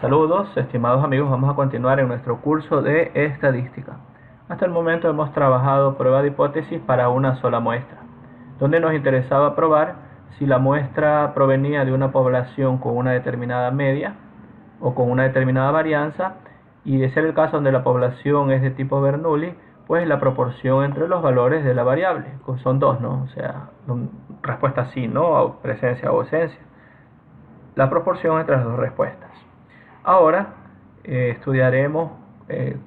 Saludos, estimados amigos, vamos a continuar en nuestro curso de estadística. Hasta el momento hemos trabajado prueba de hipótesis para una sola muestra, donde nos interesaba probar si la muestra provenía de una población con una determinada media o con una determinada varianza, y de ser el caso donde la población es de tipo Bernoulli, pues la proporción entre los valores de la variable, son dos, ¿no? O sea, respuesta sí, no, presencia o ausencia. La proporción entre las dos respuestas. Ahora estudiaremos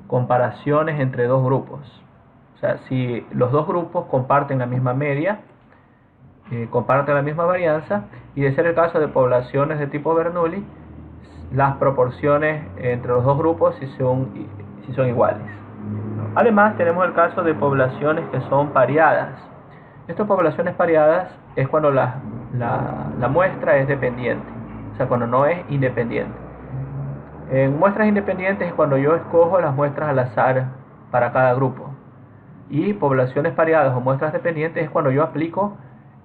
comparaciones entre dos grupos. O sea, si los dos grupos comparten la misma media, comparten la misma varianza, y de ser el caso de poblaciones de tipo Bernoulli, las proporciones entre los dos grupos si son iguales. Además, tenemos el caso de poblaciones que son pareadas. Estas poblaciones pareadas es cuando la muestra es dependiente, o sea, cuando no es independiente. En muestras independientes es cuando yo escojo las muestras al azar para cada grupo. Y poblaciones pareadas o muestras dependientes es cuando yo aplico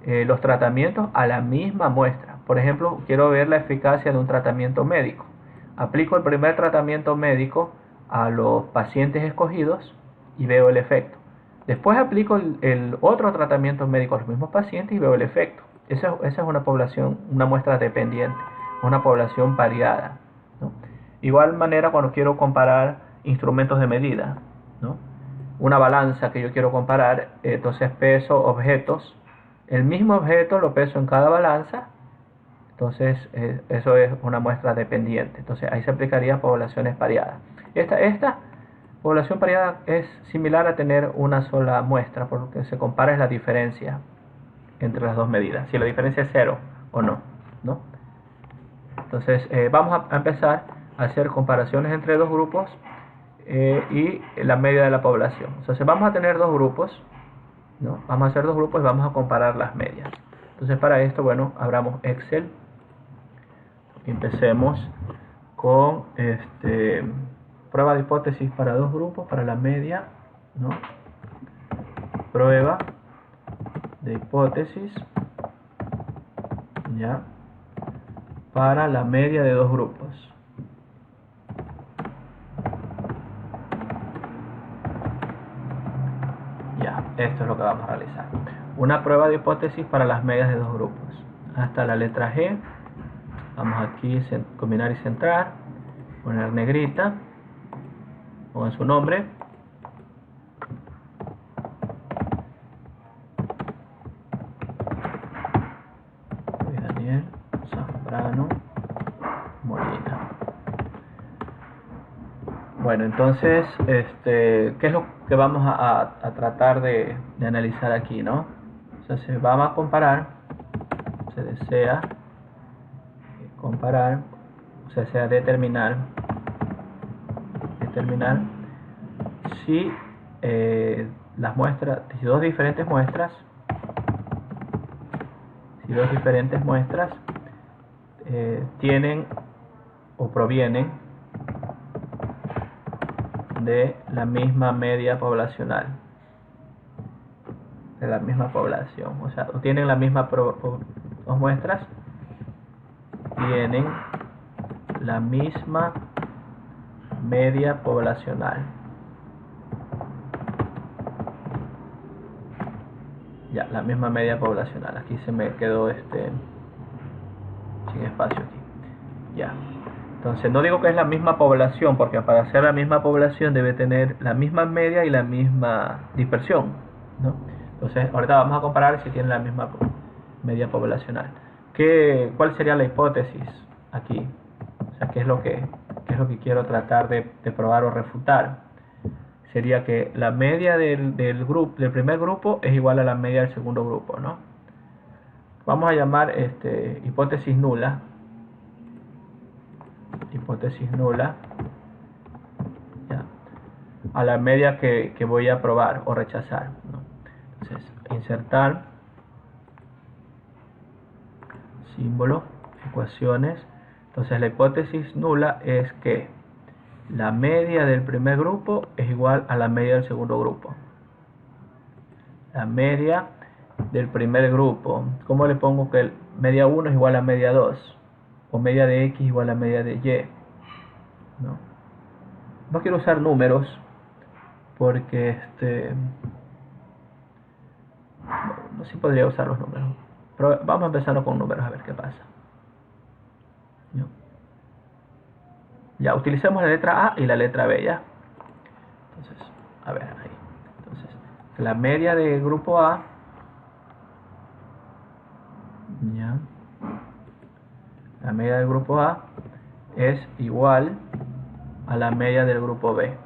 los tratamientos a la misma muestra. Por ejemplo, quiero ver la eficacia de un tratamiento médico. Aplico el primer tratamiento médico a los pacientes escogidos y veo el efecto. Después aplico el otro tratamiento médico a los mismos pacientes y veo el efecto. Esa es una población, una muestra dependiente, una población pareada, ¿no? Igual manera cuando quiero comparar instrumentos de medida, ¿no? Una balanza que yo quiero comparar, entonces peso objetos, el mismo objeto lo peso en cada balanza, entonces eso es una muestra dependiente. Entonces ahí se aplicaría poblaciones pareadas. Esta población pareada es similar a tener una sola muestra, porque se compara es la diferencia entre las dos medidas, si la diferencia es cero o no, ¿no? Entonces vamos a empezar a hacer comparaciones entre dos grupos y la media de la población. Entonces vamos a tener dos grupos, ¿no? Vamos a hacer dos grupos y vamos a comparar las medias. Entonces para esto, bueno, abramos Excel. Empecemos con prueba de hipótesis para dos grupos, para la media, ¿no? Prueba de hipótesis, ya, para la media de dos grupos. Ya, esto es lo que vamos a realizar. Una prueba de hipótesis para las medias de dos grupos. Hasta la letra G. Vamos aquí, combinar y centrar. Poner negrita. Pongan su nombre. Daniel Zambrano Molina. Bueno, entonces, ¿qué es lo que vamos a tratar de analizar aquí, ¿no? O sea, se va a comparar, se desea comparar, o sea, determinar si las muestras, si dos diferentes muestras tienen o provienen de la misma media poblacional, de la misma población, o sea, tienen la misma dos muestras tienen la misma media poblacional. Ya, la misma media poblacional. Aquí se me quedó sin espacio aquí. Ya. Entonces no digo que es la misma población, porque para ser la misma población debe tener la misma media y la misma dispersión, ¿no? Entonces ahorita vamos a comparar si tienen la misma media poblacional. ¿Cuál sería la hipótesis aquí? O sea, ¿qué es lo que quiero tratar de probar o refutar? Sería que la media del primer grupo es igual a la media del segundo grupo, ¿no? Vamos a llamar hipótesis nula. Hipótesis nula, ya, a la media que voy a probar o rechazar, ¿no? Entonces, insertar símbolo, ecuaciones. Entonces la hipótesis nula es que la media del primer grupo es igual a la media del segundo grupo. La media del primer grupo, ¿cómo le pongo que media 1 es igual a media 2? O media de X igual a media de Y. ¿no? No quiero usar números porque no sé si podría usar los números, pero vamos a empezar con números a ver qué pasa, ¿no? Ya utilicemos la letra A y la letra B, ya. Entonces, a ver ahí. Entonces, la media del grupo A, ya, la media del grupo A es igual a la media del grupo B.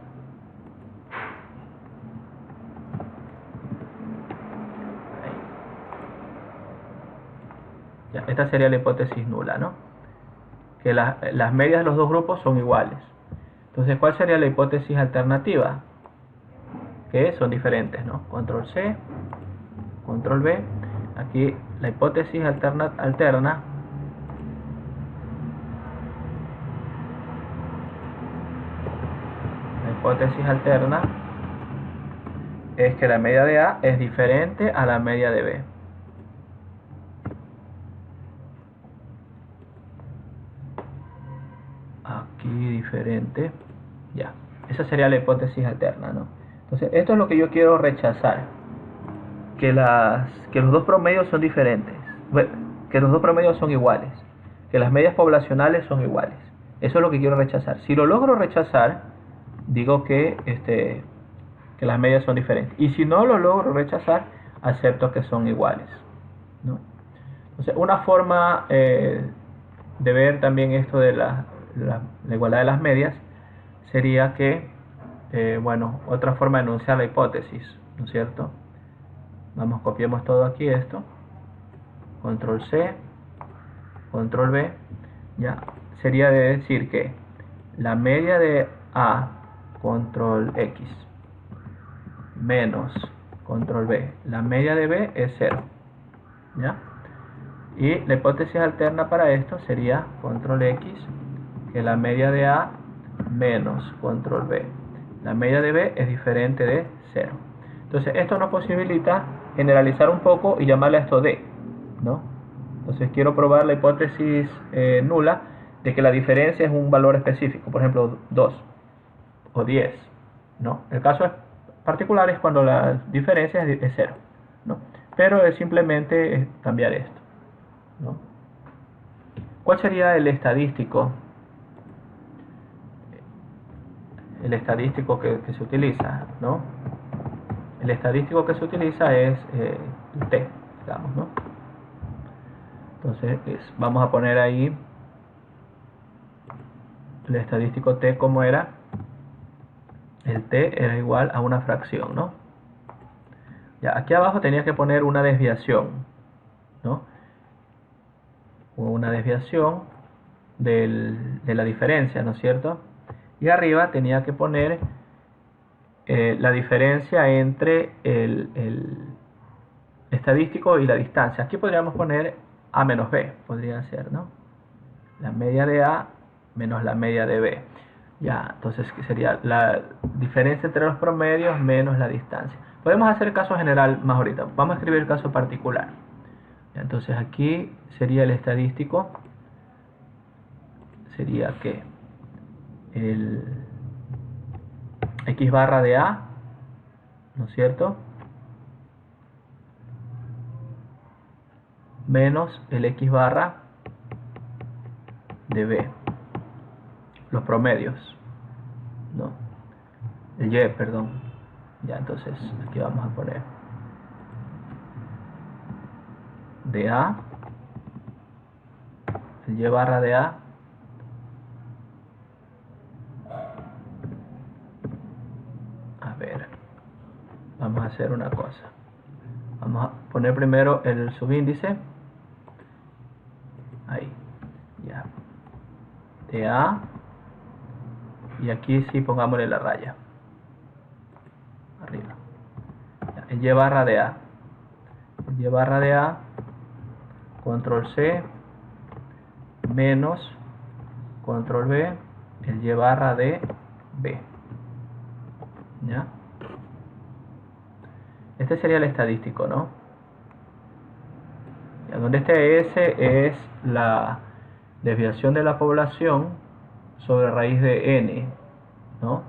Ya, esta sería la hipótesis nula, ¿no? Que las medias de los dos grupos son iguales. Entonces, ¿cuál sería la hipótesis alternativa? Que son diferentes, ¿no? Control C, control B. Aquí la hipótesis alterna, la hipótesis alterna es que la media de A es diferente a la media de B. Aquí diferente, ya, esa sería la hipótesis alterna, ¿no? Entonces esto es lo que yo quiero rechazar, que los dos promedios son diferentes, que los dos promedios son iguales, que las medias poblacionales son iguales. Eso es lo que quiero rechazar. Si lo logro rechazar, digo que las medias son diferentes, y si no lo logro rechazar, acepto que son iguales, ¿no? Entonces una forma de ver también esto de la igualdad de las medias sería que, bueno, otra forma de enunciar la hipótesis, ¿no es cierto? Vamos, copiemos todo aquí esto, control C, control B, ya, sería de decir que la media de A, control X, menos control B, la media de B es 0, ¿ya? Y la hipótesis alterna para esto sería control X, que la media de A menos control B, la media de B es diferente de 0. Entonces esto nos posibilita generalizar un poco y llamarle a esto D, ¿no? Entonces quiero probar la hipótesis nula de que la diferencia es un valor específico, por ejemplo 2 o 10, ¿no? El caso particular es cuando la diferencia es 0, ¿no? Pero es simplemente cambiar esto, ¿no? ¿Cuál sería el estadístico? El estadístico que se utiliza, ¿no? El estadístico que se utiliza es el T, digamos, ¿no? Entonces vamos a poner ahí el estadístico T como era. El T era igual a una fracción, ¿no? Ya, aquí abajo tenía que poner una desviación, ¿no? Una desviación de la diferencia, ¿no es cierto? Y arriba tenía que poner la diferencia entre el estadístico y la distancia. Aquí podríamos poner A menos B, podría ser, ¿no? La media de A menos la media de B. Ya, entonces sería la diferencia entre los promedios menos la distancia. Podemos hacer el caso general más ahorita. Vamos a escribir el caso particular. Ya, entonces aquí sería el estadístico. Sería que el X barra de A, ¿no es cierto?, menos el X barra de B, los promedios, ¿no? El Y, perdón. Ya, entonces aquí vamos a poner de A, el Y barra de A, a ver, vamos a hacer una cosa. Vamos a poner primero el subíndice. Ahí, ya. De A. Y aquí sí pongámosle la raya. Arriba. Ya, el Y barra de A. El Y barra de A. Control C. Menos. Control B. El Y barra de B. ¿Ya? Este sería el estadístico, ¿no? Ya, donde este S es la desviación de la población, sobre raíz de n, ¿no?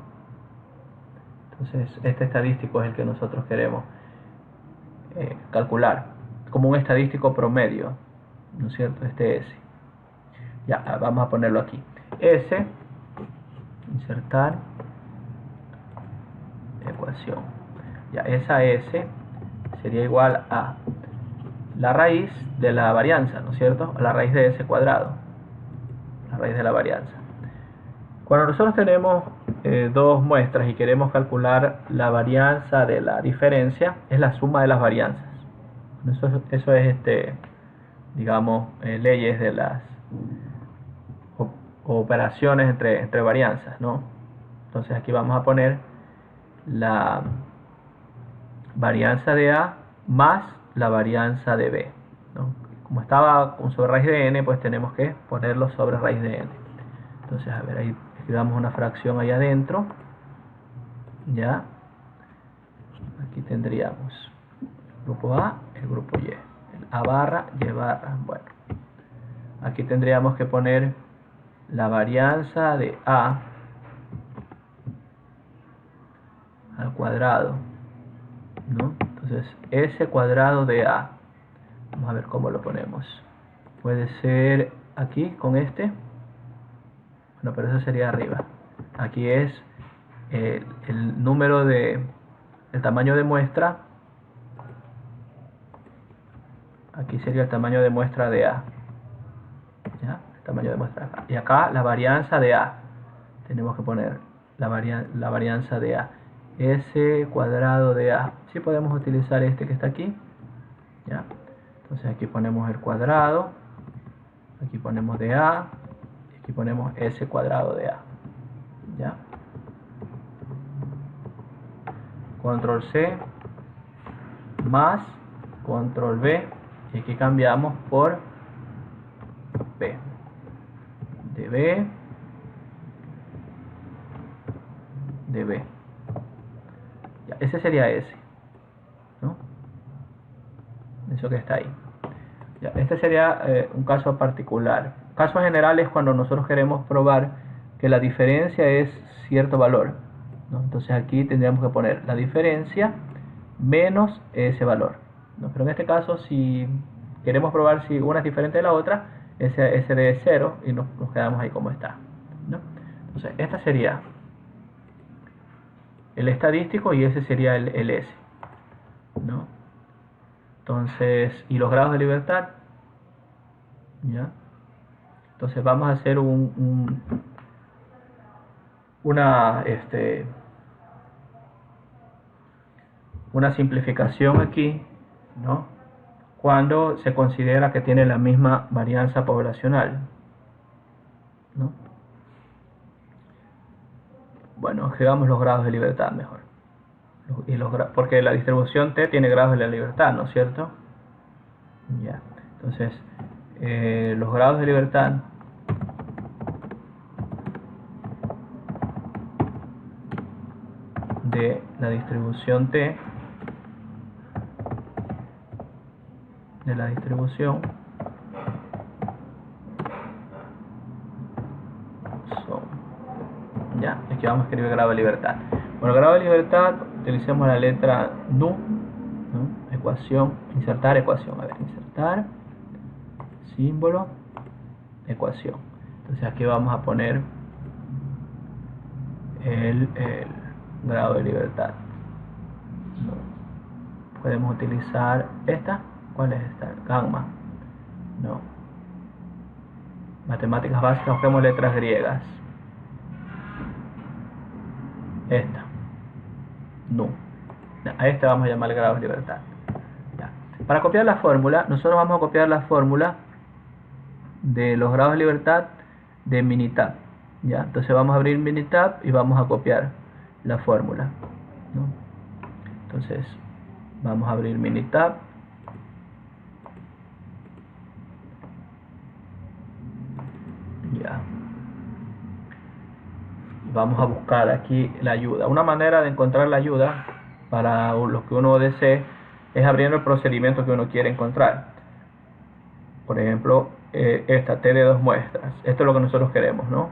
Entonces este estadístico es el que nosotros queremos calcular como un estadístico promedio, ¿no es cierto? Este S. Ya, vamos a ponerlo aquí. S, insertar ecuación. Ya, esa S sería igual a la raíz de la varianza, ¿no es cierto? A la raíz de S cuadrado. La raíz de la varianza. Cuando nosotros tenemos dos muestras y queremos calcular la varianza de la diferencia, es la suma de las varianzas. Eso es, digamos, leyes de las operaciones entre varianzas, ¿no? Entonces aquí vamos a poner la varianza de A más la varianza de B, ¿no? Como estaba sobre raíz de n, pues tenemos que ponerlo sobre raíz de n. Entonces, a ver, ahí escribamos una fracción ahí adentro. Ya. Aquí tendríamos el grupo A, el grupo Y. El A barra, Y barra. Bueno. Aquí tendríamos que poner la varianza de A al cuadrado, ¿no? Entonces, S cuadrado de A. Vamos a ver cómo lo ponemos. Puede ser aquí con este. Bueno, pero eso sería arriba. Aquí es el número de el tamaño de muestra. Aquí sería el tamaño de muestra de A. ¿Ya? El tamaño de muestra acá. Y acá la varianza de A. Tenemos que poner la varianza de A. S cuadrado de A. Sí podemos utilizar este que está aquí. ¿Ya? Entonces aquí ponemos el cuadrado. Aquí ponemos de A. Y aquí ponemos S cuadrado de A. ¿Ya? Control C. Más. Control V. Y aquí cambiamos por B. De B. De B. Ya, ese sería S, ¿no? Eso que está ahí. Ya, este sería un caso particular. Caso general es cuando nosotros queremos probar que la diferencia es cierto valor, ¿no? Entonces aquí tendríamos que poner la diferencia menos ese valor, ¿no? Pero en este caso, si queremos probar si una es diferente de la otra, ese de 0 y nos quedamos ahí como está, ¿no? Entonces esta sería el estadístico y ese sería el S, ¿no? Entonces, y los grados de libertad, ¿ya? Entonces vamos a hacer una simplificación aquí, ¿no? Cuando se considera que tiene la misma varianza poblacional, ¿no? Bueno, escribamos los grados de libertad mejor. Porque la distribución T tiene grados de la libertad, ¿no es cierto? Ya. Entonces, los grados de libertad de la distribución T de la distribución son, ya, aquí vamos a escribir grado de libertad. Bueno, grado de libertad, utilicemos la letra NU, ¿no? Ecuación, insertar ecuación, a ver, insertar símbolo ecuación. Entonces aquí vamos a poner el grado de libertad, ¿no? Podemos utilizar esta. ¿Cuál es esta? Gamma. No. Matemáticas básicas, busquemos letras griegas. Esta. No. A este vamos a llamar el grado de libertad. Ya. Para copiar la fórmula, nosotros vamos a copiar la fórmula de los grados de libertad de Minitab. ¿Ya? Entonces vamos a abrir Minitab y vamos a copiar la fórmula, ¿no? Entonces vamos a abrir Minitab. Ya. Vamos a buscar aquí la ayuda. Una manera de encontrar la ayuda para lo que uno desee es abriendo el procedimiento que uno quiere encontrar. Por ejemplo, esta T de 2 muestras. Esto es lo que nosotros queremos, ¿no?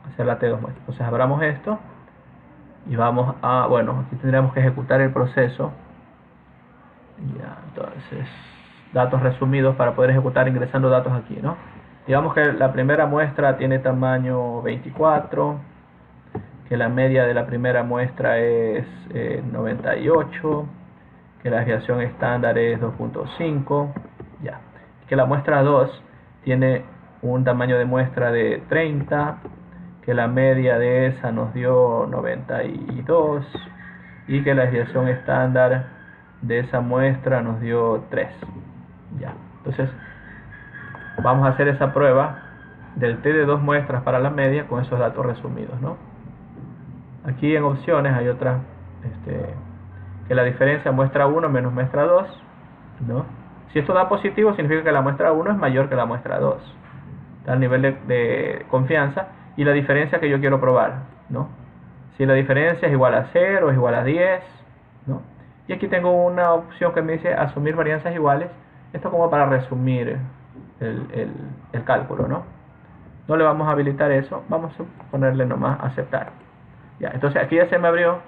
hacer la T2 muestra. Entonces abramos esto y vamos a, bueno, aquí tendríamos que ejecutar el proceso. Ya, entonces, datos resumidos para poder ejecutar ingresando datos aquí, ¿no? Digamos que la primera muestra tiene tamaño 24, que la media de la primera muestra es 98, que la desviación estándar es 2.5, ya. Que la muestra 2 tiene un tamaño de muestra de 30, que la media de esa nos dio 92 y que la desviación estándar de esa muestra nos dio 3. Ya, entonces vamos a hacer esa prueba del T de 2 muestras para la media con esos datos resumidos, ¿no? Aquí en opciones hay otra, que la diferencia muestra 1 menos muestra 2, ¿no? Si esto da positivo, significa que la muestra 1 es mayor que la muestra 2. Está el nivel de confianza y la diferencia que yo quiero probar, ¿no? Si la diferencia es igual a 0, es igual a 10, ¿no? Y aquí tengo una opción que me dice asumir varianzas iguales. Esto como para resumir el cálculo, ¿no? No le vamos a habilitar eso, vamos a ponerle nomás aceptar. Ya, entonces aquí ya se me abrió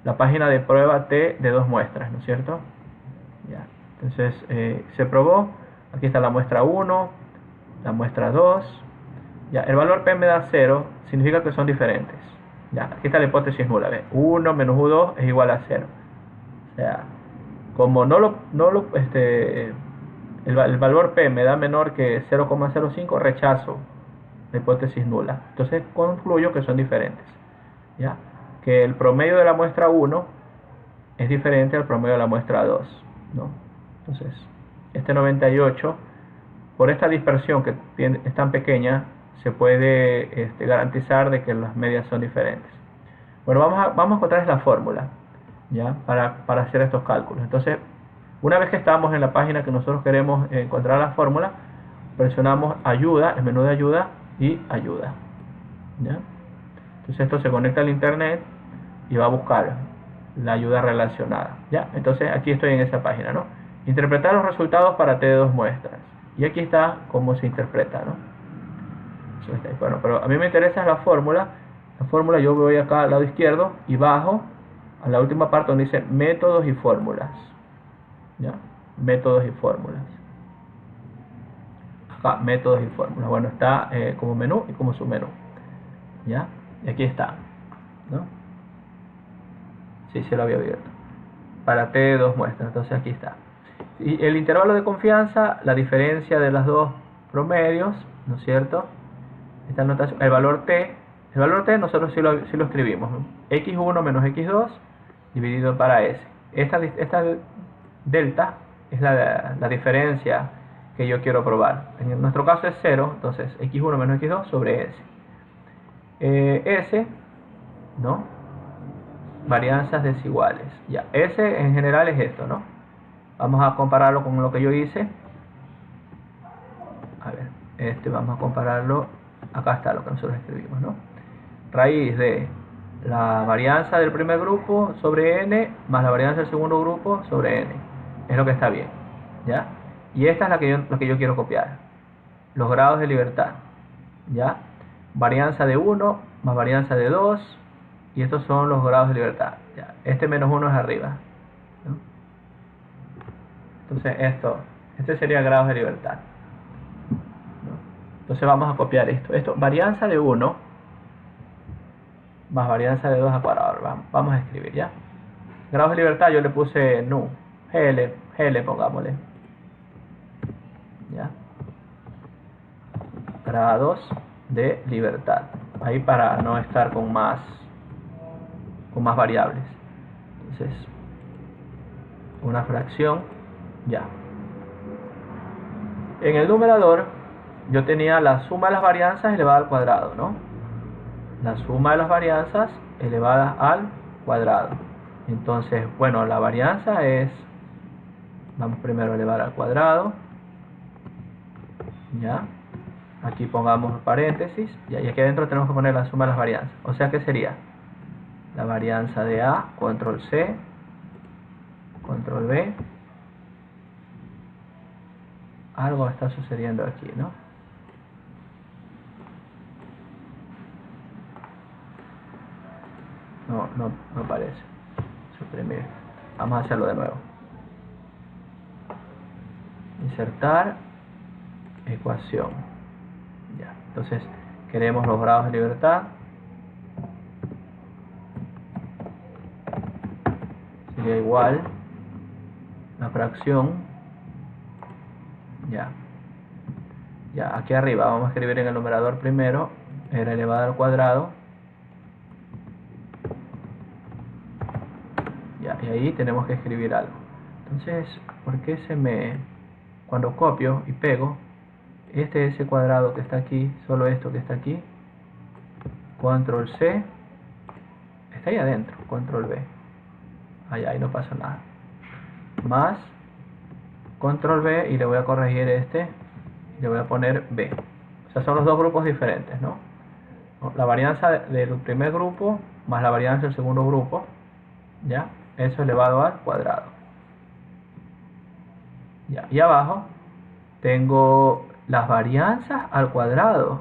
la página de prueba T de 2 muestras, ¿no es cierto? Ya, entonces se probó, aquí está la muestra 1, la muestra 2, ya, el valor P me da 0, significa que son diferentes. Ya, aquí está la hipótesis nula, ¿ve? 1 menos U2 es igual a 0. O sea, como el valor P me da menor que 0,05, rechazo la hipótesis nula. Entonces concluyo que son diferentes. ¿Ya? Que el promedio de la muestra 1 es diferente al promedio de la muestra 2, ¿no? Entonces, este 98, por esta dispersión que es tan pequeña, se puede garantizar de que las medias son diferentes. Bueno, vamos a encontrar la fórmula, ¿ya? Para hacer estos cálculos. Entonces, una vez que estamos en la página que nosotros queremos encontrar la fórmula, presionamos ayuda, el menú de ayuda y ayuda, ¿ya? Entonces esto se conecta al internet y va a buscar la ayuda relacionada, ¿ya? Entonces aquí estoy en esa página, ¿no? Interpretar los resultados para T de 2 muestras. Y aquí está cómo se interpreta, ¿no? Bueno, pero a mí me interesa la fórmula. La fórmula yo voy acá al lado izquierdo y bajo a la última parte donde dice métodos y fórmulas, ¿ya? Métodos y fórmulas. Acá, métodos y fórmulas. Bueno, está como menú y como submenú, ¿ya? Y aquí está, ¿no? Sí, se lo había abierto. Para T de 2 muestras, entonces aquí está. Y el intervalo de confianza, la diferencia de los dos promedios, ¿no es cierto? Esta notación, el valor T nosotros sí lo escribimos, ¿no? X1 menos X2 dividido para S. Esta delta es la diferencia que yo quiero probar. En nuestro caso es 0, entonces X1 menos X2 sobre S. S, ¿no? Varianzas desiguales. Ya, S en general es esto, ¿no? Vamos a compararlo con lo que yo hice. A ver, vamos a compararlo. Acá está lo que nosotros escribimos, ¿no? Raíz de la varianza del primer grupo sobre n más la varianza del segundo grupo sobre n. Es lo que está bien, ¿ya? Y esta es la que yo quiero copiar. Los grados de libertad, ¿ya? Varianza de 1 más varianza de 2, y estos son los grados de libertad, ¿ya? Este menos 1 es arriba, ¿no? Entonces este sería grados de libertad, ¿no? Entonces vamos a copiar esto, varianza de 1 más varianza de 2 al cuadrado. Vamos a escribir, ¿ya? Grados de libertad yo le puse nu, GL pongámosle, ¿ya? Grados de libertad, ahí para no estar con más variables. Entonces una fracción, ya. En el numerador yo tenía la suma de las varianzas elevada al cuadrado, ¿no? La suma de las varianzas elevada al cuadrado. Entonces, bueno, la varianza es, vamos primero a elevar al cuadrado, ya. Aquí pongamos paréntesis, ya, y aquí adentro tenemos que poner la suma de las varianzas. O sea que sería la varianza de A, control C, control V. Algo está sucediendo aquí, ¿no? no aparece. Suprimir. Vamos a hacerlo de nuevo. Insertar ecuación. Ya. Entonces queremos los grados de libertad. Sería igual la fracción. Ya. Aquí arriba vamos a escribir en el numerador primero r elevado al cuadrado. Y ahí tenemos que escribir algo. Entonces, ¿por qué cuando copio y pego ese cuadrado que está aquí, solo esto que está aquí, control C, está ahí adentro, control V, ahí no pasa nada, más control V, y le voy a corregir y le voy a poner B. O sea, son los dos grupos diferentes, ¿no? La varianza del primer grupo más la varianza del segundo grupo, ¿ya? Eso elevado al cuadrado. Ya. Y abajo tengo las varianzas al cuadrado.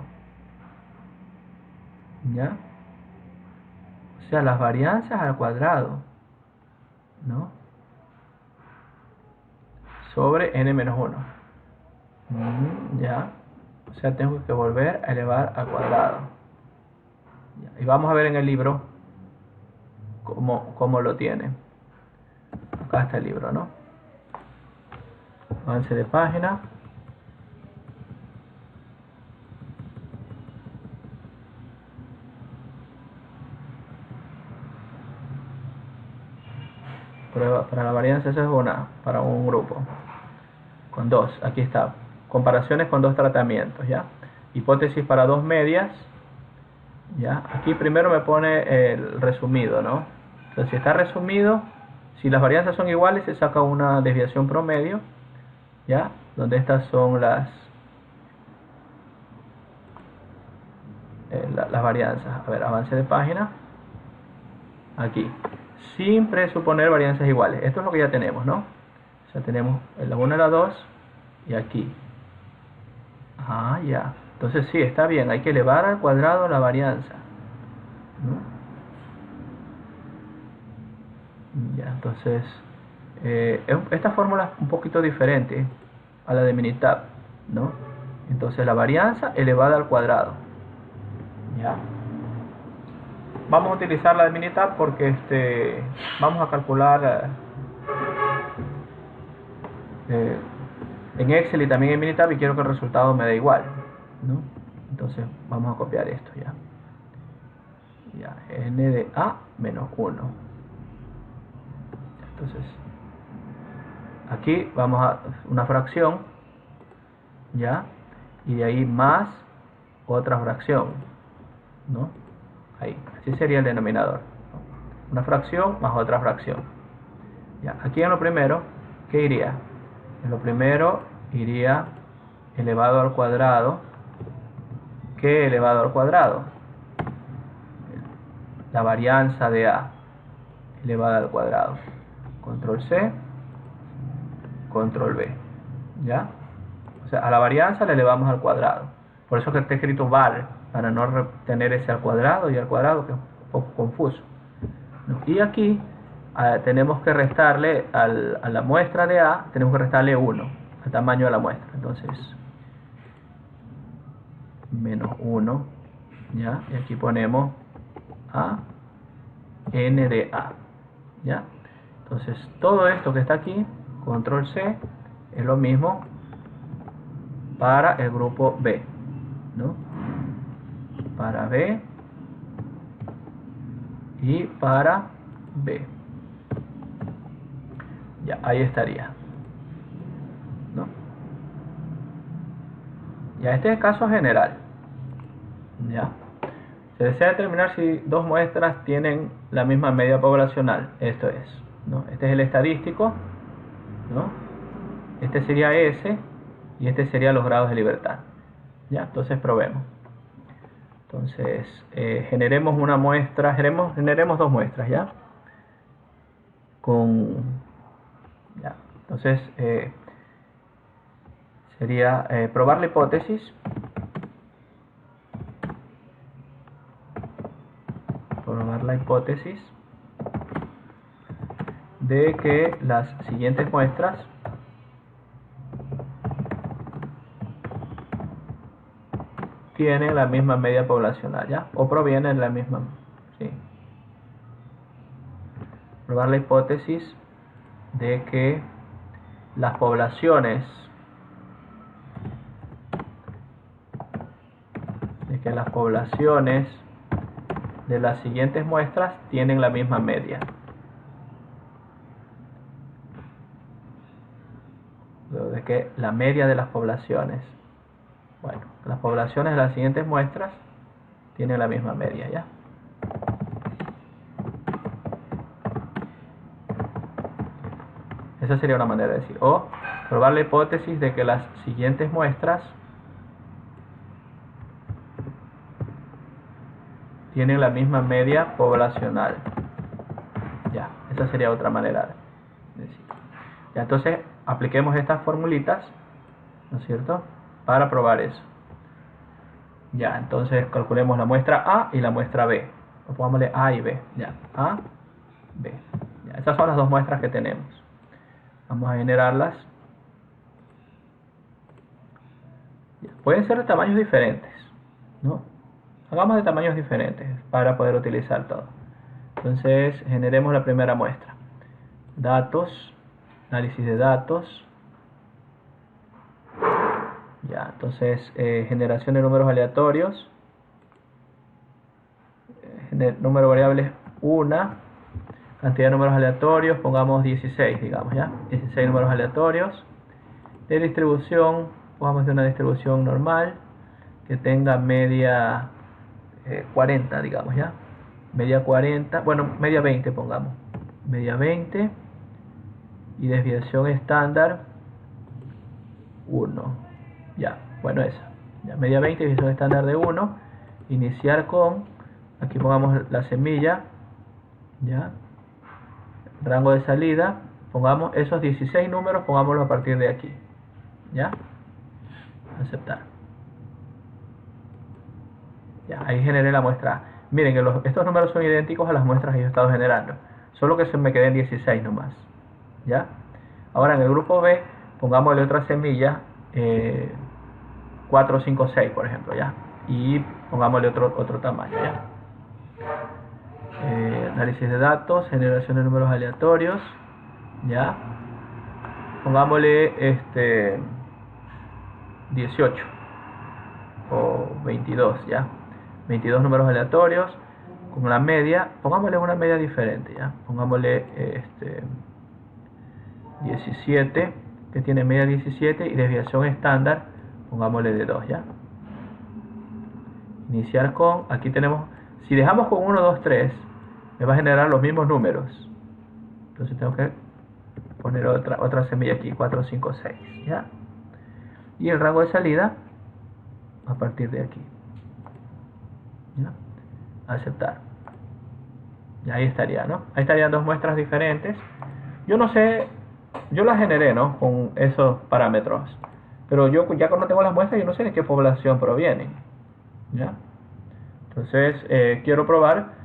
¿Ya? O sea, las varianzas al cuadrado, ¿no? Sobre n-1. Ya. O sea, tengo que volver a elevar al cuadrado. Ya. Y vamos a ver en el libro cómo lo tiene. Acá está el libro, ¿no? Avance de página. Prueba para la varianza, eso es una, para un grupo. Con dos, aquí está. Comparaciones con dos tratamientos, ¿ya? Hipótesis para dos medias, ¿ya? Aquí primero me pone el resumido, ¿no? Entonces, si está resumido, si las varianzas son iguales, se saca una desviación promedio, ¿ya? Donde estas son las varianzas. A ver, avance de página. Aquí. Sin presuponer varianzas iguales. Esto es lo que ya tenemos, ¿no? O sea, tenemos la 1 y la 2 y aquí. Ya. Entonces sí, está bien. Hay que elevar al cuadrado la varianza, ¿no? Ya, entonces esta fórmula es un poquito diferente a la de Minitab, ¿no? Entonces la varianza elevada al cuadrado. Ya. Vamos a utilizar la de Minitab porque vamos a calcular en Excel y también en Minitab, y quiero que el resultado me dé igual, ¿no? Entonces vamos a copiar esto ya. N de A menos 1. Entonces aquí vamos a una fracción, ya, y de ahí más otra fracción, ¿no? Ahí, así sería el denominador, ¿no? Una fracción más otra fracción. Ya, aquí en lo primero, ¿qué iría? En lo primero iría elevado al cuadrado. ¿Qué elevado al cuadrado? La varianza de A elevada al cuadrado. Control C, control V. ¿Ya? O sea, a la varianza le elevamos al cuadrado. Por eso que está escrito var, para no tener ese al cuadrado y al cuadrado, que es un poco confuso, ¿no? Y aquí tenemos que restarle a la muestra de A, tenemos que restarle 1, el tamaño de la muestra. Entonces, menos 1, ¿ya? Y aquí ponemos A, N de A, ¿ya? Entonces, todo esto que está aquí, control C, es lo mismo para el grupo B, ¿no? Para B y para B. Ya, ahí estaría, ¿no? Ya, este es el caso general. Ya. Se desea determinar si dos muestras tienen la misma media poblacional. Esto es, ¿no? Este es el estadístico, ¿no? Este sería S y este sería los grados de libertad. Ya, entonces probemos. Entonces, generemos una muestra, generemos dos muestras, ¿ya? Ya. Entonces, sería probar la hipótesis. Probar probar la hipótesis de que las siguientes muestras tienen la misma media poblacional, ¿ya? O provienen de la misma, ¿sí? Probar la hipótesis de que las poblaciones de las siguientes muestras tienen la misma media. De que la media de las poblaciones, bueno, las poblaciones de las siguientes muestras tienen la misma media, ¿ya? Esa sería una manera de decir. O probar la hipótesis de que las siguientes muestras tienen la misma media poblacional. Ya, esa sería otra manera de decir. Ya, entonces apliquemos estas formulitas, ¿no es cierto?, para probar eso. Ya, entonces calculemos la muestra A y la muestra B. O pongámosle A y B. Ya, A, B. Ya, estas son las dos muestras que tenemos. Vamos a generarlas. Ya, pueden ser de tamaños diferentes, ¿no? Hagamos de tamaños diferentes para poder utilizar todo. Entonces generemos la primera muestra. Datos, análisis de datos. Ya, entonces generación de números aleatorios. Número variable 1. Cantidad de números aleatorios, pongamos 16, digamos, ¿ya? 16 números aleatorios. De distribución, pongamos de una distribución normal que tenga media 40, digamos, ¿ya? Media 40, bueno, media 20 pongamos. Media 20 y desviación estándar 1. Ya, bueno, esa. Ya, media 20 y desviación estándar de 1. Iniciar con, aquí pongamos la semilla, ¿ya? Rango de salida, pongamos esos 16 números, pongámoslo a partir de aquí, ¿ya? Aceptar. Ya, ahí generé la muestra A. Miren que estos números son idénticos a las muestras que yo he estado generando, solo que se me queden 16 nomás, ¿ya? Ahora en el grupo B, pongámosle otra semilla, 4, 5, 6, por ejemplo, ¿ya? Y pongámosle otro tamaño, ¿ya? Análisis de datos, generación de números aleatorios, ¿ya? Pongámosle 18 o 22, ¿ya? 22 números aleatorios con la media, pongámosle una media diferente, ¿ya? Pongámosle 17, que tiene media 17 y desviación estándar, pongámosle de 2, ¿ya? Iniciar con, aquí tenemos, si dejamos con 1, 2, 3, me va a generar los mismos números. Entonces tengo que poner otra semilla aquí, 4, 5, 6, ¿ya? Y el rango de salida a partir de aquí, ¿ya? Aceptar. Y ahí estaría, ¿no? Ahí estarían dos muestras diferentes. Yo no sé, yo las generé, ¿no?, con esos parámetros. Pero yo ya cuando tengo las muestras, yo no sé de qué población provienen, ¿ya? Entonces quiero probar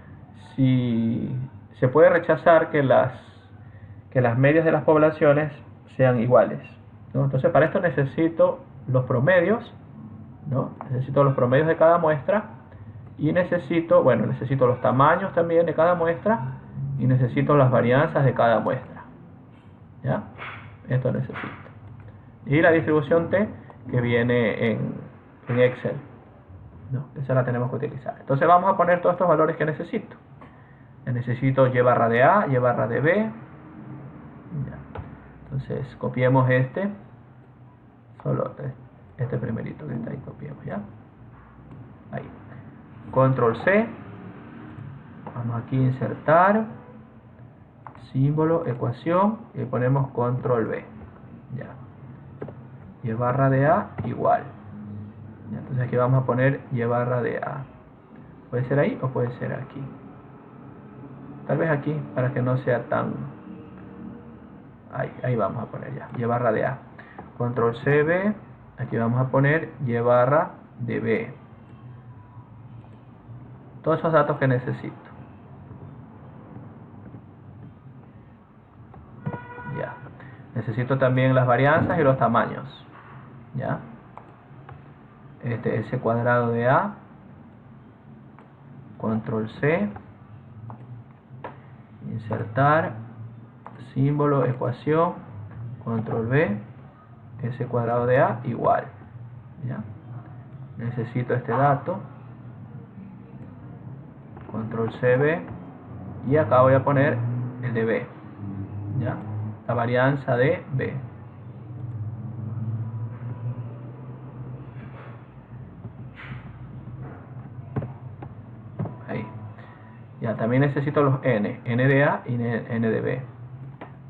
si se puede rechazar que las medias de las poblaciones sean iguales, ¿no? Entonces para esto necesito los promedios, ¿no? Necesito los promedios de cada muestra y necesito los tamaños también de cada muestra y necesito las varianzas de cada muestra, ¿ya? Esto necesito. Y la distribución T que viene en Excel, ¿no? Esa la tenemos que utilizar. Entonces vamos a poner todos estos valores que necesito. Necesito y barra de A, y barra de B. Ya. Entonces copiemos solo este primerito que está ahí, copiemos, ¿ya? Ahí. Control C. Vamos aquí a insertar símbolo, ecuación y ponemos control B. Ya. Y barra de A igual. Ya, entonces aquí vamos a poner y barra de A. Puede ser ahí o puede ser aquí. Tal vez aquí para que no sea tan... Ahí vamos a poner ya. Y barra de A. Control C, B. Aquí vamos a poner y barra de B. Todos esos datos que necesito. Necesito también las varianzas y los tamaños. ¿Ya? S cuadrado de A, control C, insertar, símbolo, ecuación, control V, S cuadrado de A igual. ¿Ya? Necesito este dato, control CB, y acá voy a poner el de B. ¿Ya? La varianza de B. Ahí. Ya, también necesito los N de A y N de B.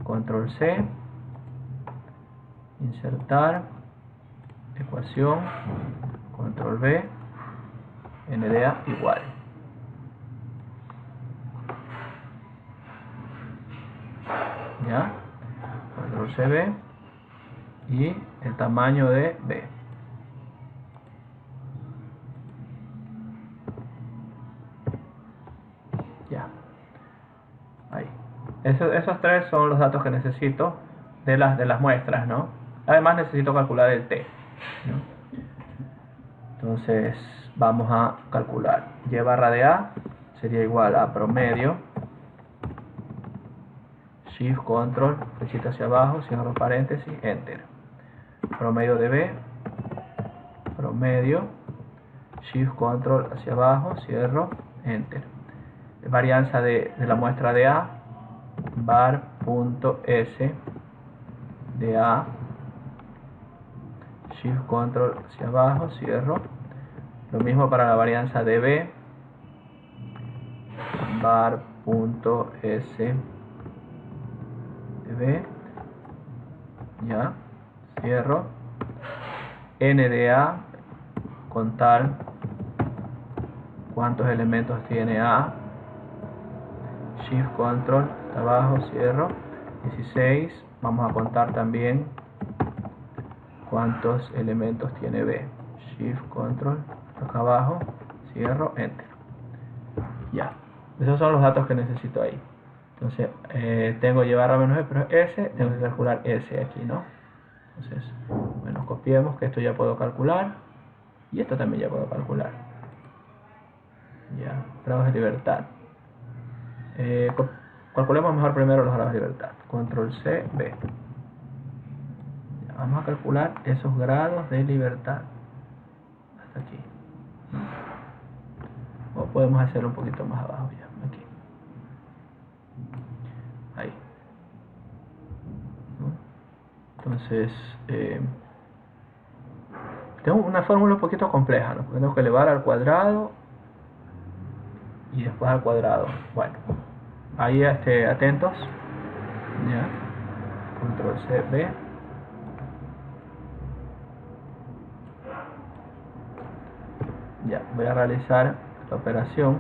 Control C, insertar, ecuación, control V, N de A igual. ¿Ya? Control CB y el tamaño de B. Ya. Ahí. Esos tres son los datos que necesito de las muestras, ¿no? Además necesito calcular el T, ¿no? Entonces vamos a calcular. Y barra de A sería igual a promedio, Shift Control, flechita hacia abajo, cierro paréntesis, Enter. Promedio de B, promedio, Shift Control hacia abajo, cierro, Enter. Varianza de la muestra de A, var.s de A, Shift Control hacia abajo, cierro. Lo mismo para la varianza de B, var.s de B, ya, cierro. N de A, contar cuántos elementos tiene A, Shift Control hasta abajo, cierro. 16, vamos a contar también cuántos elementos tiene B, Shift Control acá abajo, cierro, Enter. Ya, esos son los datos que necesito ahí. Entonces tengo llevar a menos B, pero S, tengo que calcular S aquí, ¿no? Entonces, bueno, copiemos que esto ya puedo calcular y esto también ya puedo calcular. Ya, grados de libertad. Calculemos mejor primero los grados de libertad. Control C, B. Ya, vamos a calcular esos grados de libertad. Hasta aquí. O podemos hacerlo un poquito más abajo ya. Aquí. Ahí. Entonces, tengo una fórmula un poquito compleja, ¿no? Porque tengo que elevar al cuadrado y después al cuadrado. Bueno, ahí atentos. Ya. Control C, B. Ya, voy a realizar la operación.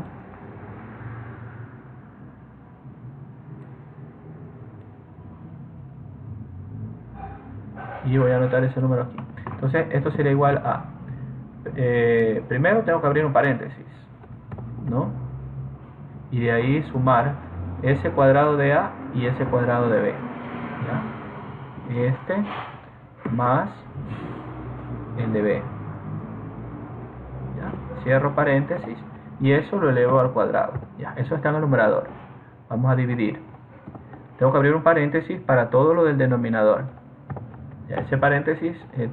Y voy a anotar ese número aquí. Entonces, esto sería igual a... primero tengo que abrir un paréntesis, ¿no? Y de ahí sumar S cuadrado de A y S cuadrado de B. ¿Ya? Este más el de B. ¿Ya? Cierro paréntesis y eso lo elevo al cuadrado. ¿Ya? Eso está en el numerador. Vamos a dividir. Tengo que abrir un paréntesis para todo lo del denominador. ¿Ya? Ese paréntesis es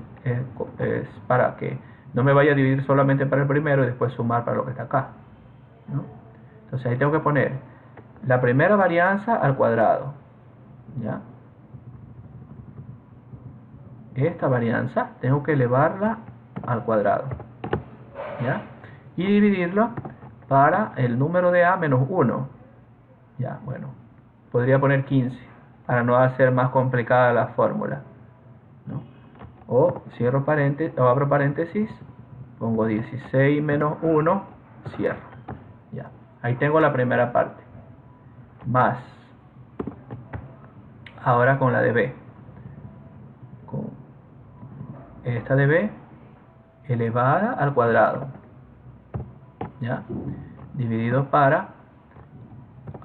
para que no me vaya a dividir solamente para el primero y después sumar para lo que está acá, ¿no? Entonces ahí tengo que poner la primera varianza al cuadrado. ¿Ya? Esta varianza tengo que elevarla al cuadrado. ¿Ya? Y dividirlo para el número de A menos 1. Ya, bueno, podría poner 15 para no hacer más complicada la fórmula, ¿no? O cierro paréntesis, o abro paréntesis, pongo 16 menos 1, cierro. Ya, ahí tengo la primera parte. Más, ahora con la de B. Con esta de B elevada al cuadrado. ¿Ya? Dividido para,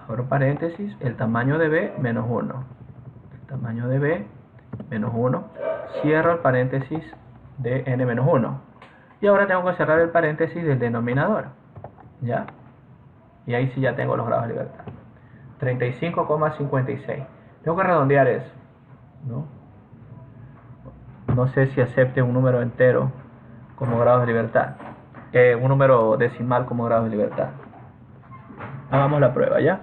abro paréntesis, el tamaño de B menos 1. El tamaño de B menos 1, cierro el paréntesis de n menos 1. Y ahora tengo que cerrar el paréntesis del denominador. ¿Ya? Y ahí sí ya tengo los grados de libertad. 35,56. Tengo que redondear eso, ¿no? No sé si acepte un número entero como grado de libertad. Un número decimal como grado de libertad. Hagamos la prueba, ¿ya?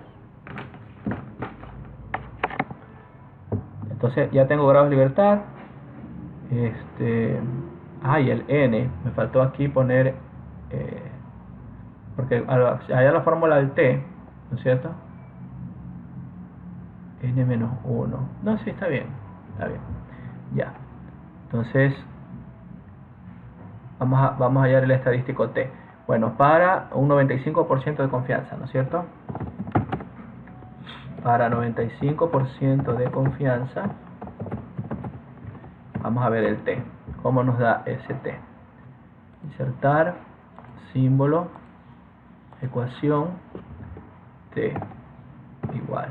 Entonces ya tengo grados de libertad. Y el n. Me faltó aquí poner... porque allá la fórmula del t, ¿no es cierto? N menos 1. No, sí, está bien. Está bien. Ya. Entonces, vamos a hallar el estadístico t. Bueno, para un 95% de confianza, ¿no es cierto? Para 95% de confianza, vamos a ver el t. ¿Cómo nos da ese t? Insertar, símbolo, ecuación, t igual.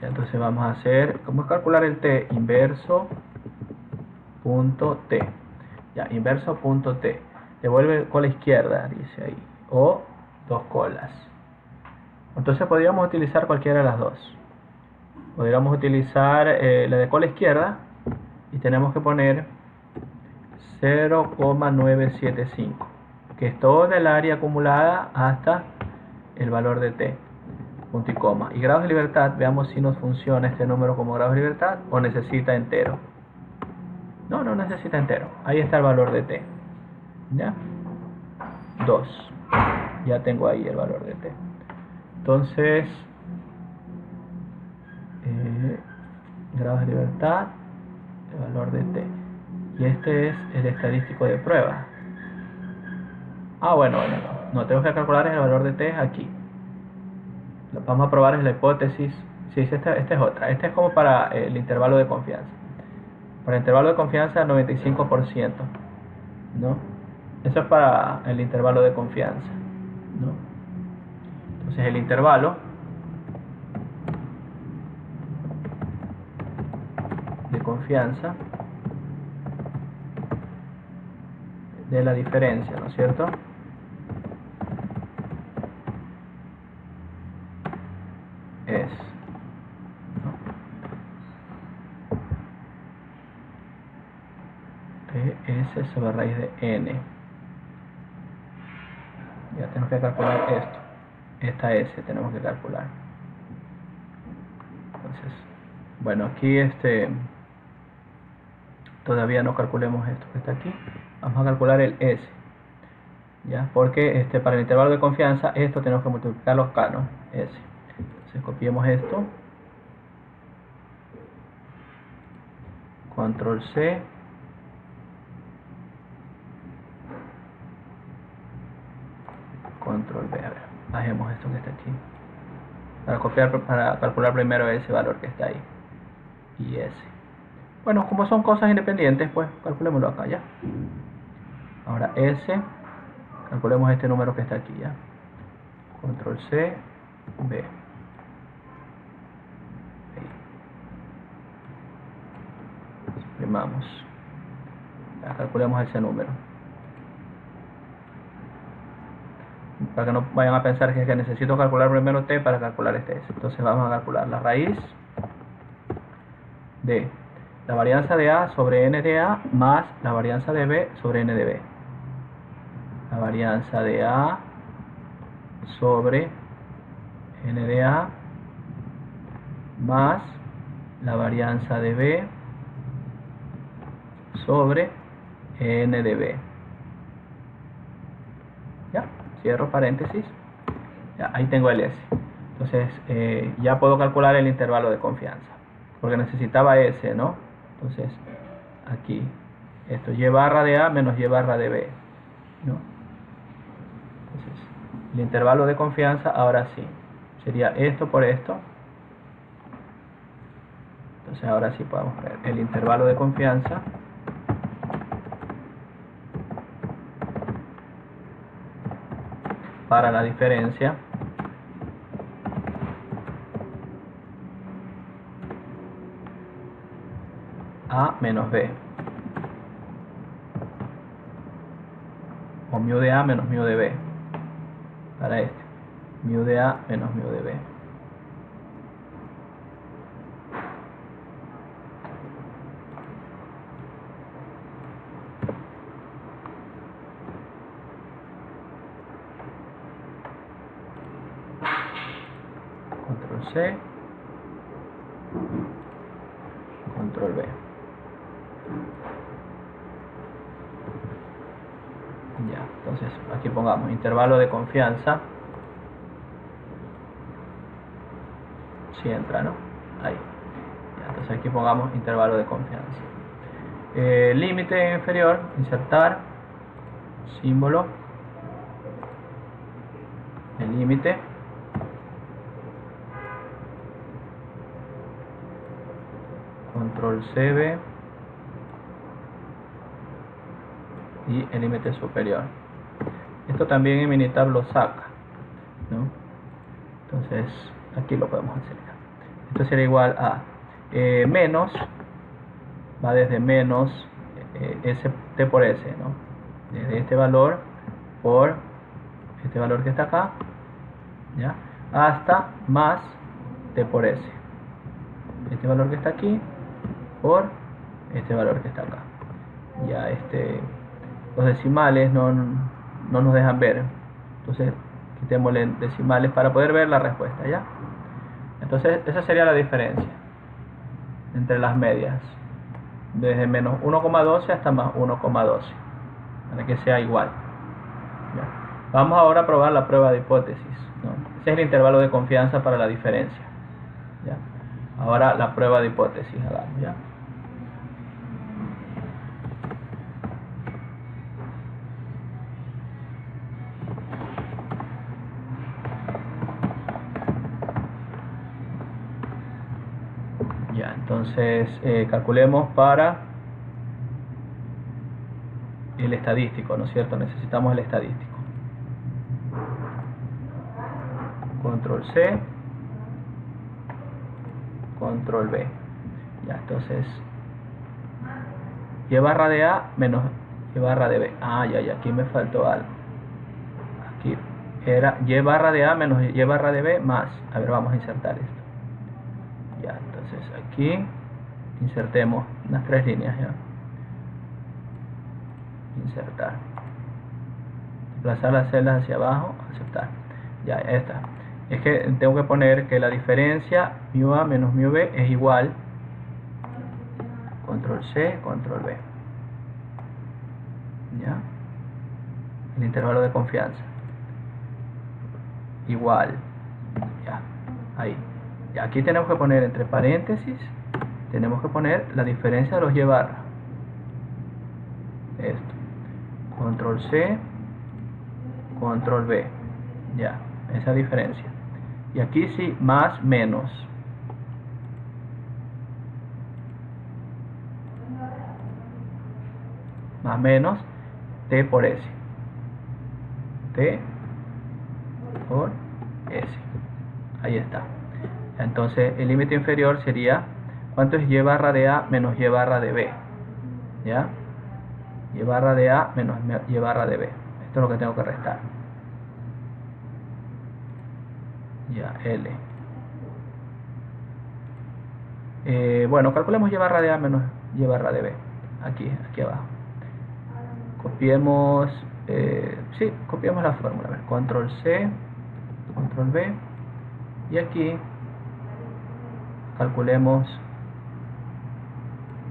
Entonces vamos a hacer, ¿cómo es calcular el t? Inverso punto t. Ya, inverso punto t. Devuelve cola izquierda, dice ahí. O dos colas. Entonces podríamos utilizar cualquiera de las dos. Podríamos utilizar la de cola izquierda y tenemos que poner 0,975, que es toda el área acumulada hasta el valor de t. Punto y coma. Y grados de libertad, veamos si nos funciona este número como grados de libertad o necesita entero. No necesita entero. Ahí está el valor de t. ¿Ya? 2. Ya tengo ahí el valor de t. Entonces, grados de libertad, el valor de t. Y este es el estadístico de prueba. Bueno, no tengo que calcular el valor de t aquí. Lo que vamos a probar es la hipótesis. Sí, esta es otra. Esta es como para el intervalo de confianza. Para el intervalo de confianza 95%, ¿no? Eso es para el intervalo de confianza, ¿no? Entonces el intervalo de confianza de la diferencia, ¿no es cierto? Es S sobre raíz de n. Ya tenemos que calcular esto. Esta S tenemos que calcular. Entonces, bueno, aquí todavía no calculemos esto que está aquí. Vamos a calcular el S. ¿Ya? Porque para el intervalo de confianza, esto tenemos que multiplicar los K, ¿no? S. Entonces copiemos esto. Control C. Control V. A ver, bajemos esto que está aquí. Para calcular primero ese valor que está ahí. Y ese. Bueno, como son cosas independientes, pues calculémoslo acá ya. Ahora S. Calculemos este número que está aquí ya. Control C. V. Suprimamos. Ya calculemos ese número. Para que no vayan a pensar que necesito calcular primero t para calcular este s. Entonces vamos a calcular la raíz de la varianza de a sobre n de a más la varianza de b sobre n de b. La varianza de a sobre n de a más la varianza de b sobre n de b. ¿Ya? Cierro paréntesis. Ya, ahí tengo el S. Entonces ya puedo calcular el intervalo de confianza, porque necesitaba S, ¿no? Entonces aquí esto y barra de A menos y barra de B, ¿no? Entonces el intervalo de confianza ahora sí sería esto por esto. Entonces ahora sí podemos ver el intervalo de confianza para la diferencia A menos B, o mu de A menos mu de B, para este, mu de A menos mu de B. Control C, control B. Ya, entonces aquí pongamos intervalo de confianza. Si entra, ¿no? Ahí. Ya, entonces aquí pongamos intervalo de confianza. Límite inferior, insertar, símbolo, el límite. Control CB y el límite superior. Esto también en Minitab lo saca, ¿no? Entonces aquí lo podemos hacer. Esto sería igual a menos, va desde menos T por S, ¿no? Desde este valor por este valor que está acá, ¿ya? Hasta más T por S, este valor que está aquí por este valor que está acá. Ya los decimales no nos dejan ver, entonces quitémosle decimales para poder ver la respuesta, ¿ya? Entonces esa sería la diferencia entre las medias, desde menos 1,12 hasta más 1,12, para que sea igual, ¿ya? Vamos ahora a probar la prueba de hipótesis, ¿no? Ese es el intervalo de confianza para la diferencia, ¿ya? Ahora la prueba de hipótesis, hagamos, ¿ya? Ya, entonces calculemos para el estadístico, ¿no es cierto? Necesitamos el estadístico. Control C, control B. Ya, entonces y barra de A menos y barra de B. Ah, ya, aquí me faltó algo. Aquí era y barra de A menos y barra de B más. A ver, vamos a insertar esto. Ya, entonces aquí insertemos unas 3 líneas, ya. Insertar, desplazar las celdas hacia abajo, aceptar. Ya está. Es que tengo que poner que la diferencia mu A menos mu B es igual, control C, control B, ya, el intervalo de confianza igual, ya, ahí. Y aquí tenemos que poner entre paréntesis, tenemos que poner la diferencia de los y barra. Esto, control C, control B, ya, esa diferencia. Y aquí sí, más, menos. Más, menos, T por S. T por S. Ahí está. Entonces el límite inferior sería, ¿cuánto es y barra de A menos y barra de B? ¿Ya? Y barra de A menos y barra de B. Esto es lo que tengo que restar. Ya, L. Bueno, calculemos y barra de A menos y barra de B. Aquí abajo. Copiemos, sí, copiemos la fórmula. A ver, control C, control B. Y aquí calculemos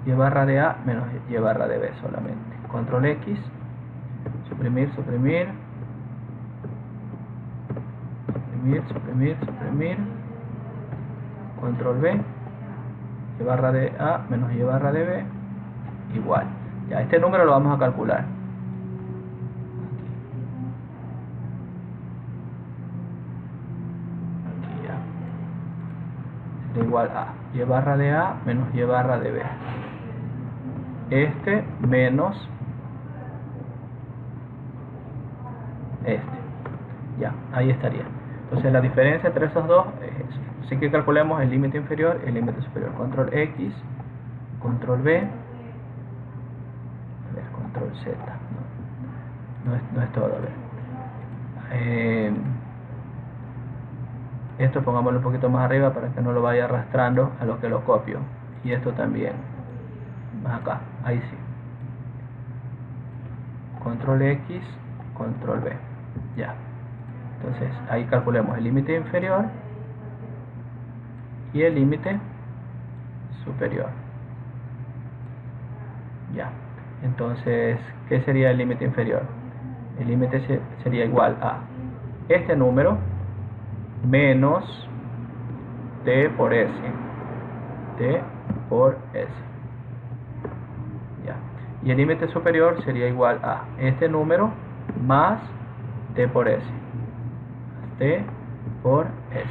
y barra de A menos y barra de B solamente. Control X, suprimir, suprimir, suprimir, suprimir, control B, y barra de A menos y barra de B igual. Ya, este número lo vamos a calcular. Aquí ya. Sería igual a y barra de A menos y barra de B. Este menos este. Ya, ahí estaría. Entonces la diferencia entre esos dos es eso. Así que calculemos el límite inferior y el límite superior. Control X, control B, a ver, control Z. No es todo, a ver. Esto pongámoslo un poquito más arriba para que no lo vaya arrastrando a lo que lo copio. Y esto también. Más acá, ahí sí. Control X, control B. Ya. Entonces ahí calculemos el límite inferior y el límite superior. Ya. Entonces, ¿qué sería el límite inferior? El límite sería igual a este número menos t por s. T por s. Ya. Y el límite superior sería igual a este número más t por s. T por s.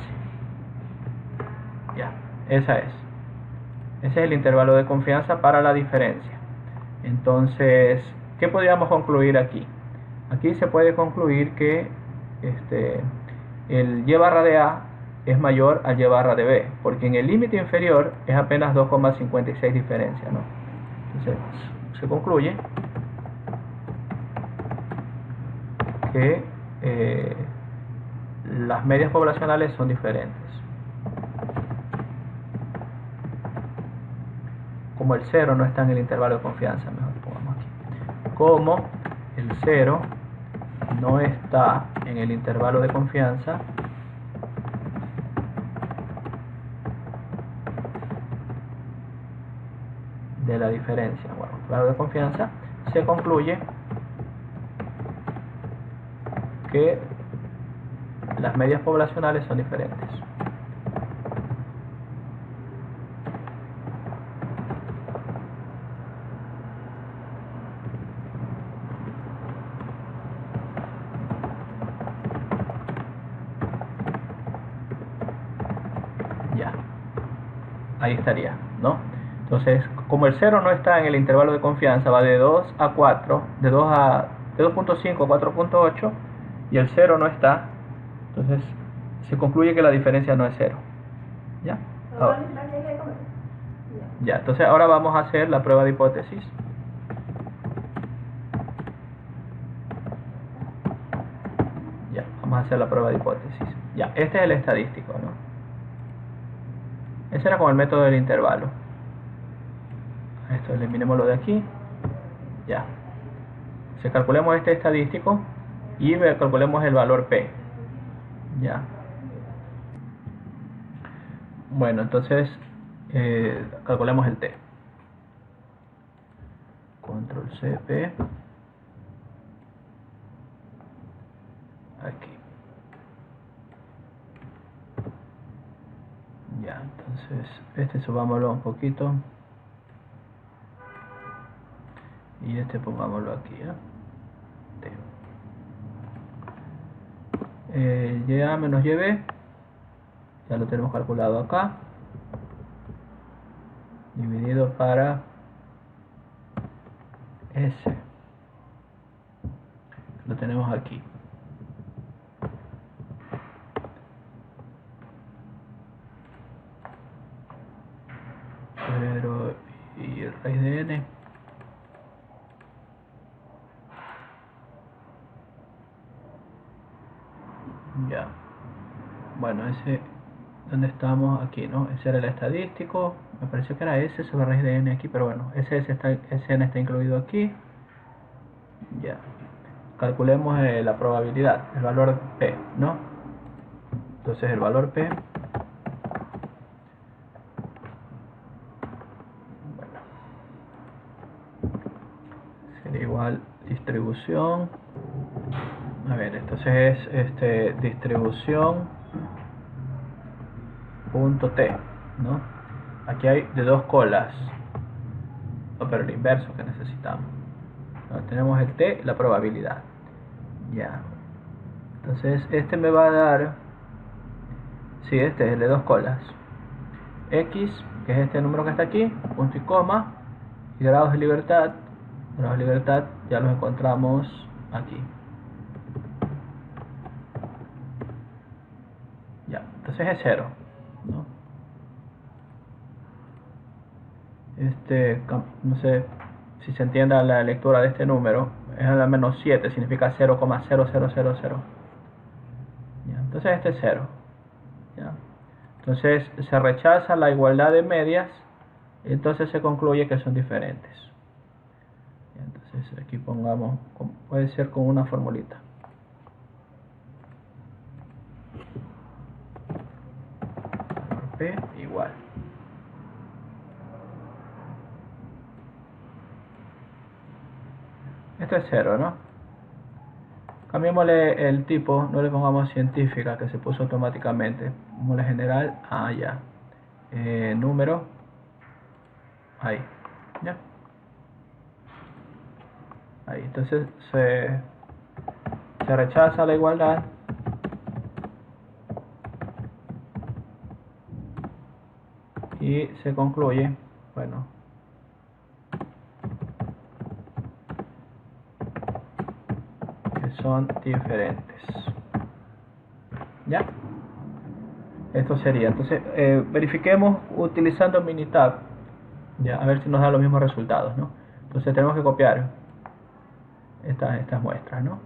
Ya. Ese es el intervalo de confianza para la diferencia. Entonces, ¿qué podríamos concluir aquí? Aquí se puede concluir que el y barra de A es mayor al y barra de B, porque en el límite inferior es apenas 2,56 diferencia, ¿no? Entonces, se concluye que las medias poblacionales son diferentes. Como el 0 no está en el intervalo de confianza, mejor pongamos aquí. Como el 0 no está en el intervalo de confianza, de la diferencia, bueno, intervalo de confianza, se concluye que las medias poblacionales son diferentes. Ya, ahí estaría, ¿no? Entonces, como el 0 no está en el intervalo de confianza, va de 2 a 4, de 2.5 a 4.8, y el 0 no está, entonces se concluye que la diferencia no es 0. ¿Ya? Ahora, ya, entonces ahora vamos a hacer la prueba de hipótesis. Ya, vamos a hacer la prueba de hipótesis. Ya, este es el estadístico, ¿no? Ese era con el método del intervalo. Esto eliminémoslo de aquí. Ya. Se calculemos este estadístico y calculemos el valor P. Ya. Bueno, entonces calculemos el T. Control C, P. Aquí. Ya, entonces subámoslo un poquito. Y pongámoslo aquí, ¿eh? Ya menos YB, ya lo tenemos calculado acá, dividido para S, lo tenemos aquí. Pero, y raíz de N. Ya, bueno, ese donde estamos aquí, ¿no? Ese era el estadístico, me pareció que era S sobre raíz de N aquí, pero bueno, ese N está incluido aquí. Ya, calculemos la probabilidad, el valor P, ¿no? Entonces el valor P, bueno, sería igual distribución. A ver, entonces es distribución punto T, ¿no? Aquí hay de dos colas, pero el inverso que necesitamos. ¿No? Tenemos el T, la probabilidad. Ya. Entonces me va a dar, sí, este es el de dos colas. X, que es este número que está aquí, punto y coma, y grados de libertad. Grados de libertad ya los encontramos aquí. Ya, entonces es 0, ¿no? No sé si se entiende la lectura de este número, es a la menos 7, significa 0,0000. Ya, entonces este es 0. ¿Ya? Entonces se rechaza la igualdad de medias, entonces se concluye que son diferentes. Ya, entonces aquí pongamos, puede ser con una formulita. P igual. Esto es 0, ¿no? Cambiémosle el tipo, no le pongamos científica, que se puso automáticamente. Pongámosle general, ya. Número, ahí. ¿Ya? Ahí, entonces se rechaza la igualdad. Y se concluye, bueno, que son diferentes. ¿Ya? Esto sería, entonces verifiquemos utilizando Minitab, ya, a ver si nos da los mismos resultados, ¿no? Entonces tenemos que copiar estas muestras, ¿no?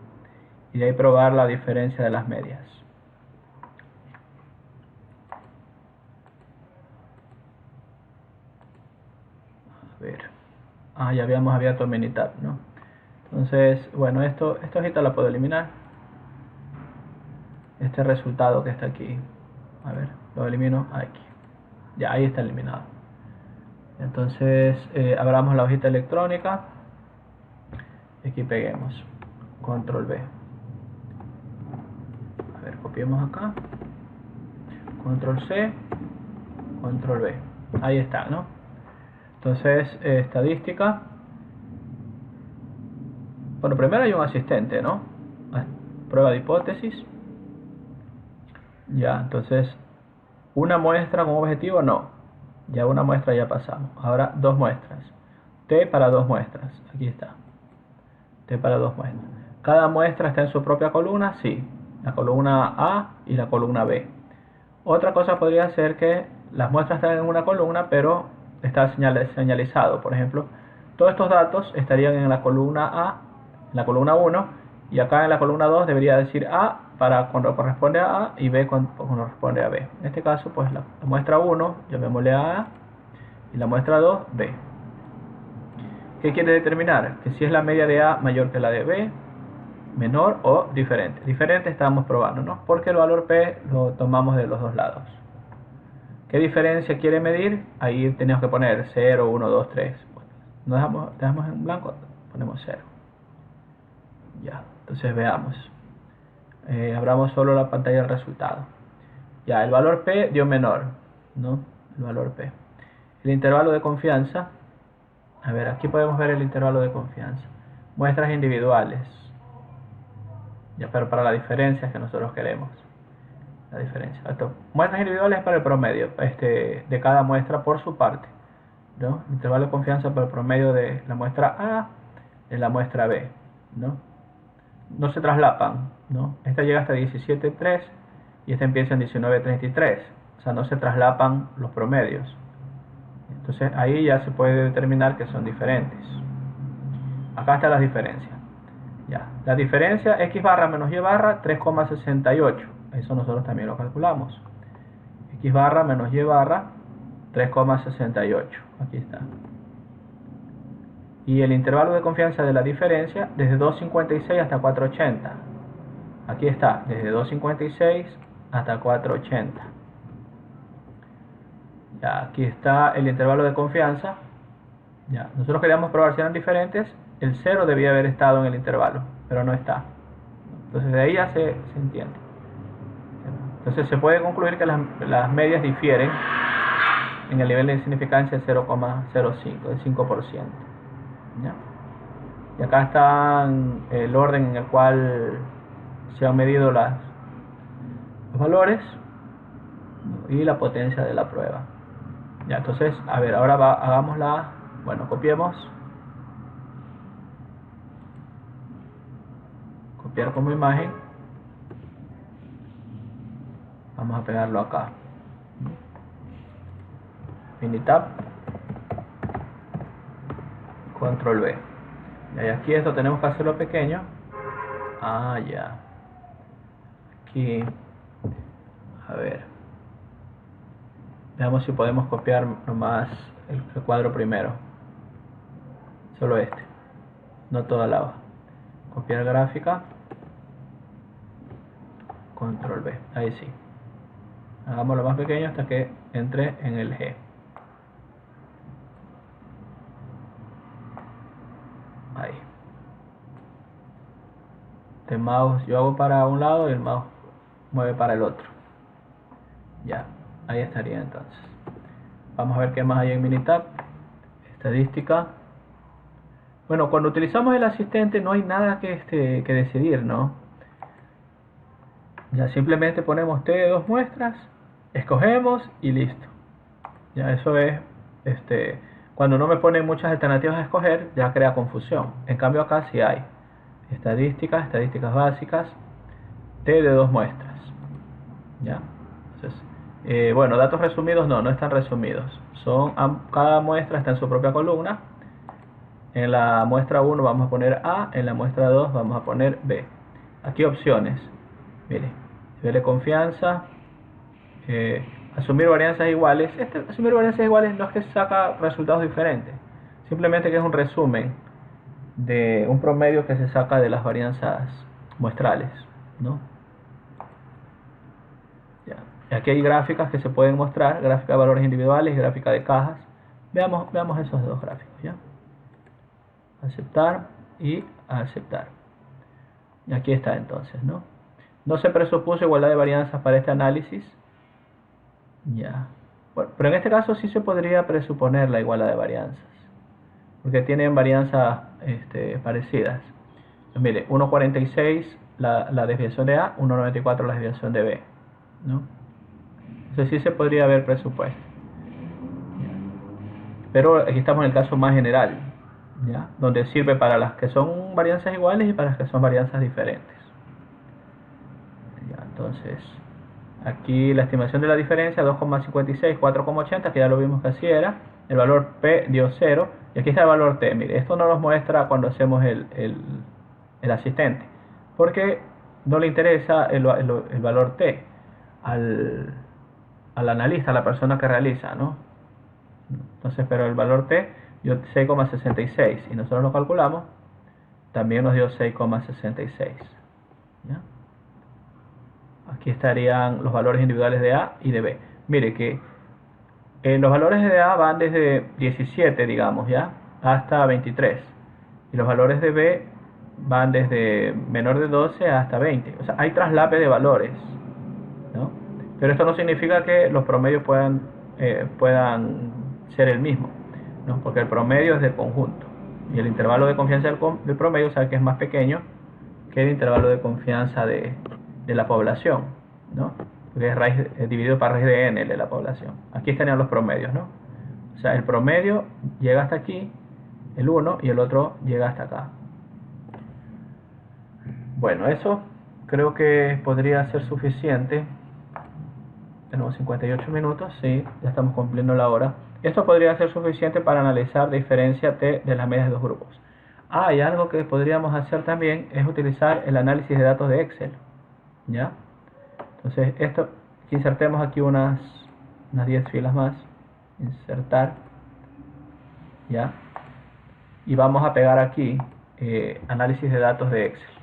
Y de ahí probar la diferencia de las medias. A ver, ya habíamos abierto Minitab, ¿no? Entonces, bueno, esto ahorita lo puedo eliminar. Este resultado que está aquí, a ver, lo elimino aquí. Ya, ahí está eliminado. Entonces, abramos la hojita electrónica. Aquí peguemos. Control V. A ver, copiemos acá. Control C. Control V. Ahí está, ¿no? Entonces, estadística. Bueno, primero hay un asistente, ¿no? Prueba de hipótesis. Ya, entonces, una muestra como objetivo, no. Ya una muestra ya pasamos. Ahora dos muestras. T para dos muestras. Aquí está. T para dos muestras. ¿Cada muestra está en su propia columna? Sí. La columna A y la columna B. Otra cosa podría ser que las muestras están en una columna, pero está señalizado. Por ejemplo, todos estos datos estarían en la columna A, en la columna 1, y acá en la columna 2 debería decir A para cuando corresponde a A y B cuando corresponde a B. En este caso, pues la muestra 1, llamémosle A, y la muestra 2, B. ¿Qué quiere determinar? Que si es la media de A mayor que la de B, menor o diferente. Diferente estamos probando, ¿no? Porque el valor P lo tomamos de los dos lados. ¿Qué diferencia quiere medir? Ahí tenemos que poner 0, 1, 2, 3. Bueno, dejamos en blanco, ponemos 0. Ya, entonces veamos. Abramos solo la pantalla del resultado. Ya, el valor P dio menor, ¿no? El valor P. El intervalo de confianza. A ver, aquí podemos ver el intervalo de confianza. Muestras individuales. Ya, pero para la diferencia que nosotros queremos. La diferencia. Esto, muestras individuales para el promedio de cada muestra por su parte, ¿no? Intervalo de confianza para el promedio de la muestra A de la muestra B, ¿no? No se traslapan, ¿no? Esta llega hasta 17.3 y esta empieza en 19.33. O sea, no se traslapan los promedios. Entonces ahí ya se puede determinar que son diferentes. Acá están las diferencias. Ya, la diferencia x barra menos y barra 3,68. Eso nosotros también lo calculamos. X barra menos y barra 3,68. Aquí está. Y el intervalo de confianza de la diferencia desde 2,56 hasta 4,80. Aquí está, desde 2,56 hasta 4,80. Ya, aquí está el intervalo de confianza. Ya, nosotros queríamos probar si eran diferentes. El 0 debía haber estado en el intervalo, pero no está. Entonces de ahí ya se entiende. Entonces se puede concluir que las medias difieren en el nivel de insignificancia 0,05, del 5%. ¿Ya? Y acá está el orden en el cual se han medido los valores y la potencia de la prueba. Ya, entonces, a ver, ahora hagámosla. Bueno, copiemos. Copiar como imagen. Vamos a pegarlo acá. Minitab. Control B. Y aquí esto tenemos que hacerlo pequeño. Ah, ya. Aquí. A ver. Veamos si podemos copiar nomás el cuadro primero. Solo este. No toda la hoja. Copiar gráfica. Control B. Ahí sí. Hagámoslo más pequeño hasta que entre en el G. Ahí. Este mouse yo hago para un lado y el mouse mueve para el otro. Ya. Ahí estaría entonces. Vamos a ver qué más hay en Minitab. Estadística. Bueno, cuando utilizamos el asistente no hay nada que decidir, ¿no? Ya simplemente ponemos T de 2 muestras, escogemos y listo. Ya eso es, cuando no me ponen muchas alternativas a escoger, ya crea confusión. En cambio acá sí hay estadísticas, estadísticas básicas, T de 2 muestras. Ya. Entonces, bueno, datos resumidos no están resumidos. Cada muestra está en su propia columna. En la muestra 1 vamos a poner A, en la muestra 2 vamos a poner B. Aquí opciones. Mire, nivel de confianza, asumir varianzas iguales. Asumir varianzas iguales no es que saca resultados diferentes, simplemente que es un resumen de un promedio que se saca de las varianzas muestrales, ¿no? Ya. Aquí hay gráficas que se pueden mostrar, gráfica de valores individuales y gráfica de cajas. Veamos esos dos gráficos, ¿ya? Aceptar y aceptar. Y aquí está entonces, ¿no? No se presupuso igualdad de varianzas para este análisis. Ya. Bueno, pero en este caso sí se podría presuponer la igualdad de varianzas, porque tienen varianzas parecidas. Entonces, mire, 1.46 la desviación de A, 1.94 la desviación de B, ¿no? Entonces sí se podría haber presupuesto. Ya. Pero aquí estamos en el caso más general, ¿ya? Donde sirve para las que son varianzas iguales y para las que son varianzas diferentes. Ya, entonces, aquí la estimación de la diferencia 2,56, 4,80, que ya lo vimos que así era. El valor P dio 0. Y aquí está el valor T. Mire, esto no nos muestra cuando hacemos el asistente, porque no le interesa el valor T al analista, a la persona que realiza, ¿no? Entonces, pero el valor T dio 6,66 y nosotros lo calculamos, también nos dio 6,66. ¿Ya? Aquí estarían los valores individuales de A y de B. Mire que los valores de A van desde 17, digamos, ¿ya? Hasta 23. Y los valores de B van desde menor de 12 hasta 20. O sea, hay traslape de valores, ¿no? Pero esto no significa que los promedios puedan ser el mismo, ¿no? Porque el promedio es del conjunto. Y el intervalo de confianza del promedio, sabe que es más pequeño que el intervalo de confianza de la población, ¿no? Porque es dividido por raíz de n de la población. Aquí estarían los promedios, ¿no? O sea, el promedio llega hasta aquí, el 1, y el otro llega hasta acá. Bueno, eso creo que podría ser suficiente. Tenemos 58 minutos, sí, ya estamos cumpliendo la hora. Esto podría ser suficiente para analizar la diferencia T de las medias de dos grupos. Y algo que podríamos hacer también es utilizar el análisis de datos de Excel, ¿ya? Entonces esto, insertemos aquí unas 10 filas más, insertar, ¿ya? Y vamos a pegar aquí análisis de datos de Excel.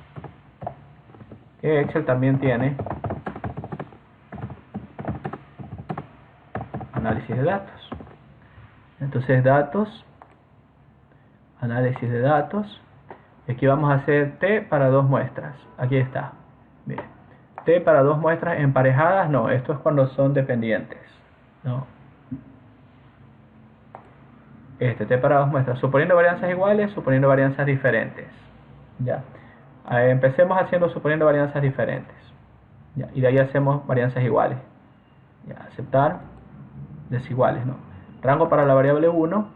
Excel también tiene análisis de datos. Entonces datos, análisis de datos, y aquí vamos a hacer T para dos muestras. Aquí está, miren, T para dos muestras emparejadas, no, esto es cuando son dependientes, ¿no? T para dos muestras, suponiendo varianzas iguales, suponiendo varianzas diferentes, ya. Empecemos haciendo suponiendo varianzas diferentes, ya, y de ahí hacemos varianzas iguales, ya, aceptar, desiguales, ¿no? Rango para la variable 1,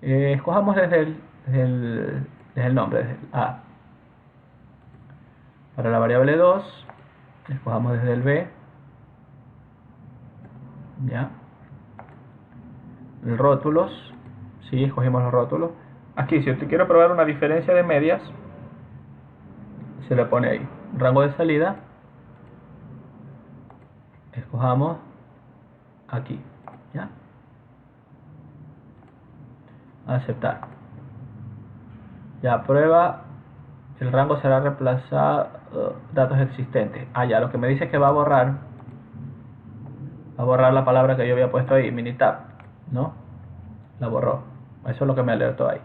escojamos desde el nombre, desde el A. Para la variable 2, Escojamos desde el B. Ya. El rótulos. Sí, escogimos los rótulos. Aquí, si usted quiere probar una diferencia de medias, se le pone ahí. Rango de salida. Escojamos aquí. ¿Ya? Aceptar. Ya, prueba. El rango será reemplazado datos existentes. Ah, ya, lo que me dice es que va a borrar la palabra que yo había puesto ahí, Minitab, ¿no? La borró. Eso es lo que me alertó ahí.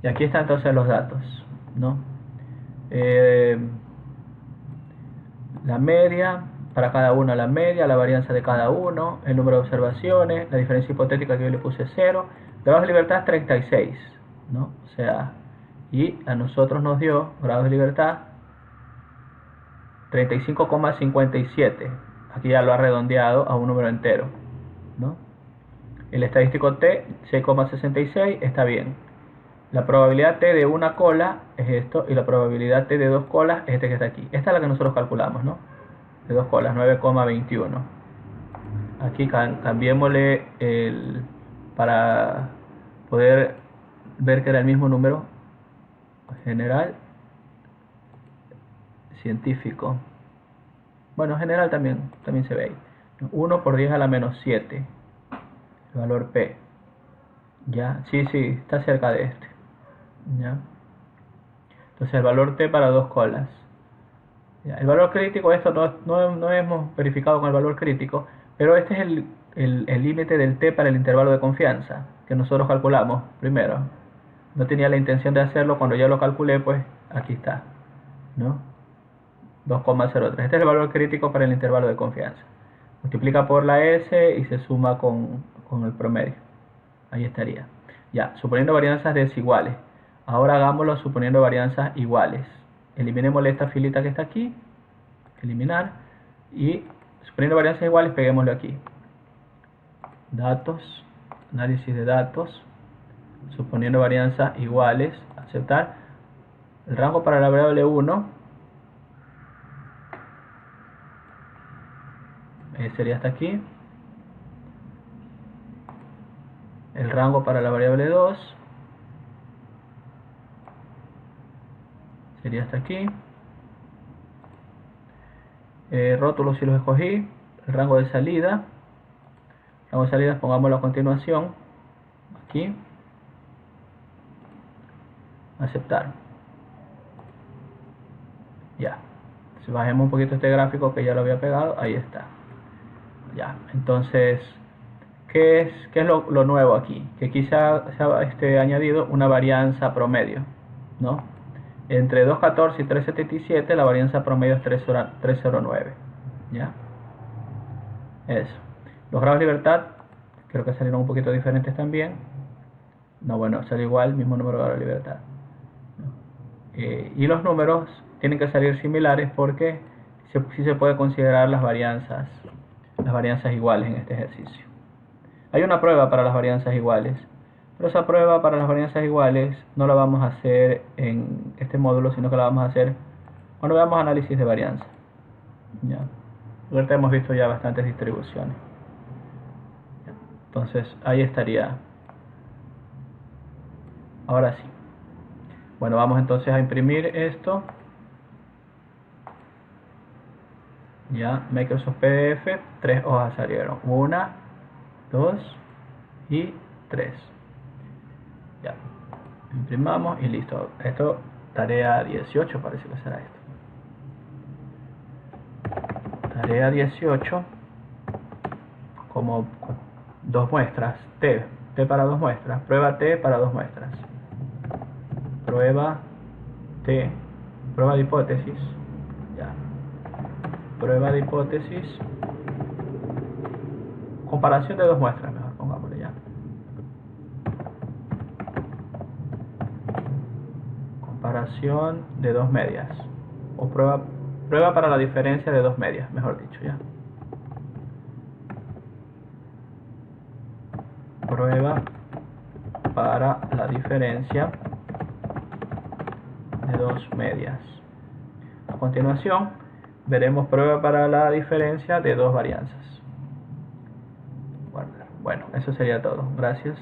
Y aquí están entonces los datos, ¿no? La media, para cada uno la media, la varianza de cada uno, el número de observaciones, la diferencia hipotética que yo le puse 0, grados de libertad 36, ¿no? O sea, y a nosotros nos dio grados de libertad 35,57. Aquí ya lo ha redondeado a un número entero, ¿no? El estadístico T 6,66 está bien. La probabilidad T de una cola es esto, y la probabilidad T de dos colas es este que está aquí. Esta es la que nosotros calculamos, ¿no? De dos colas, 9,21. Aquí cambiémosle para poder ver que era el mismo número general, científico. Bueno, general también se ve ahí. 1 por 10 a la menos 7. El valor P. Ya, sí, está cerca de este. ¿Ya? Entonces el valor T para dos colas. ¿Ya? El valor crítico, esto no hemos verificado con el valor crítico, pero este es el límite del T para el intervalo de confianza que nosotros calculamos primero. No tenía la intención de hacerlo, cuando ya lo calculé, pues aquí está, ¿no? 2,03. Este es el valor crítico para el intervalo de confianza. Multiplica por la S y se suma con el promedio. Ahí estaría. Ya, suponiendo varianzas desiguales. Ahora hagámoslo suponiendo varianzas iguales. Eliminemos esta filita que está aquí. Eliminar. Y suponiendo varianzas iguales, peguémoslo aquí. Datos. Análisis de datos. Suponiendo varianzas iguales. Aceptar. El rango para la variable 1 sería hasta aquí. El rango para la variable 2 sería hasta aquí. Rótulos si los escogí. El rango de salida. Rango de salida pongámoslo a continuación. Aquí. Aceptar. Ya. Si bajemos un poquito este gráfico que ya lo había pegado, ahí está. Ya. Entonces, ¿qué es lo nuevo aquí? Que aquí se ha añadido una varianza promedio, ¿no? Entre 2.14 y 3.77 la varianza promedio es 3.09. ¿Ya? Eso. Los grados de libertad creo que salieron un poquito diferentes también. No, bueno, sale igual, mismo número de grados de libertad. Y los números tienen que salir similares porque sí se puede considerar las varianzas iguales en este ejercicio. Hay una prueba para las varianzas iguales, pero esa prueba para las varianzas iguales no la vamos a hacer en este módulo, sino que la vamos a hacer cuando veamos análisis de varianza. ¿Ya? Ahorita hemos visto ya bastantes distribuciones. Entonces ahí estaría. Ahora sí. Bueno, vamos entonces a imprimir esto. Ya, Microsoft PDF, 3 hojas salieron. 1, 2 y 3. Ya, imprimamos y listo. Esto, tarea 18 parece que será esto. Tarea 18, como dos muestras, T para dos muestras, prueba T para dos muestras. Prueba T, prueba de hipótesis. Ya. Prueba de hipótesis. Comparación de dos muestras, mejor pongámosle ya. Comparación de dos medias. O prueba para la diferencia de dos medias, mejor dicho ya. Prueba para la diferencia de dos medias. A continuación, Veremos prueba para la diferencia de dos varianzas. Bueno, eso sería todo. Gracias.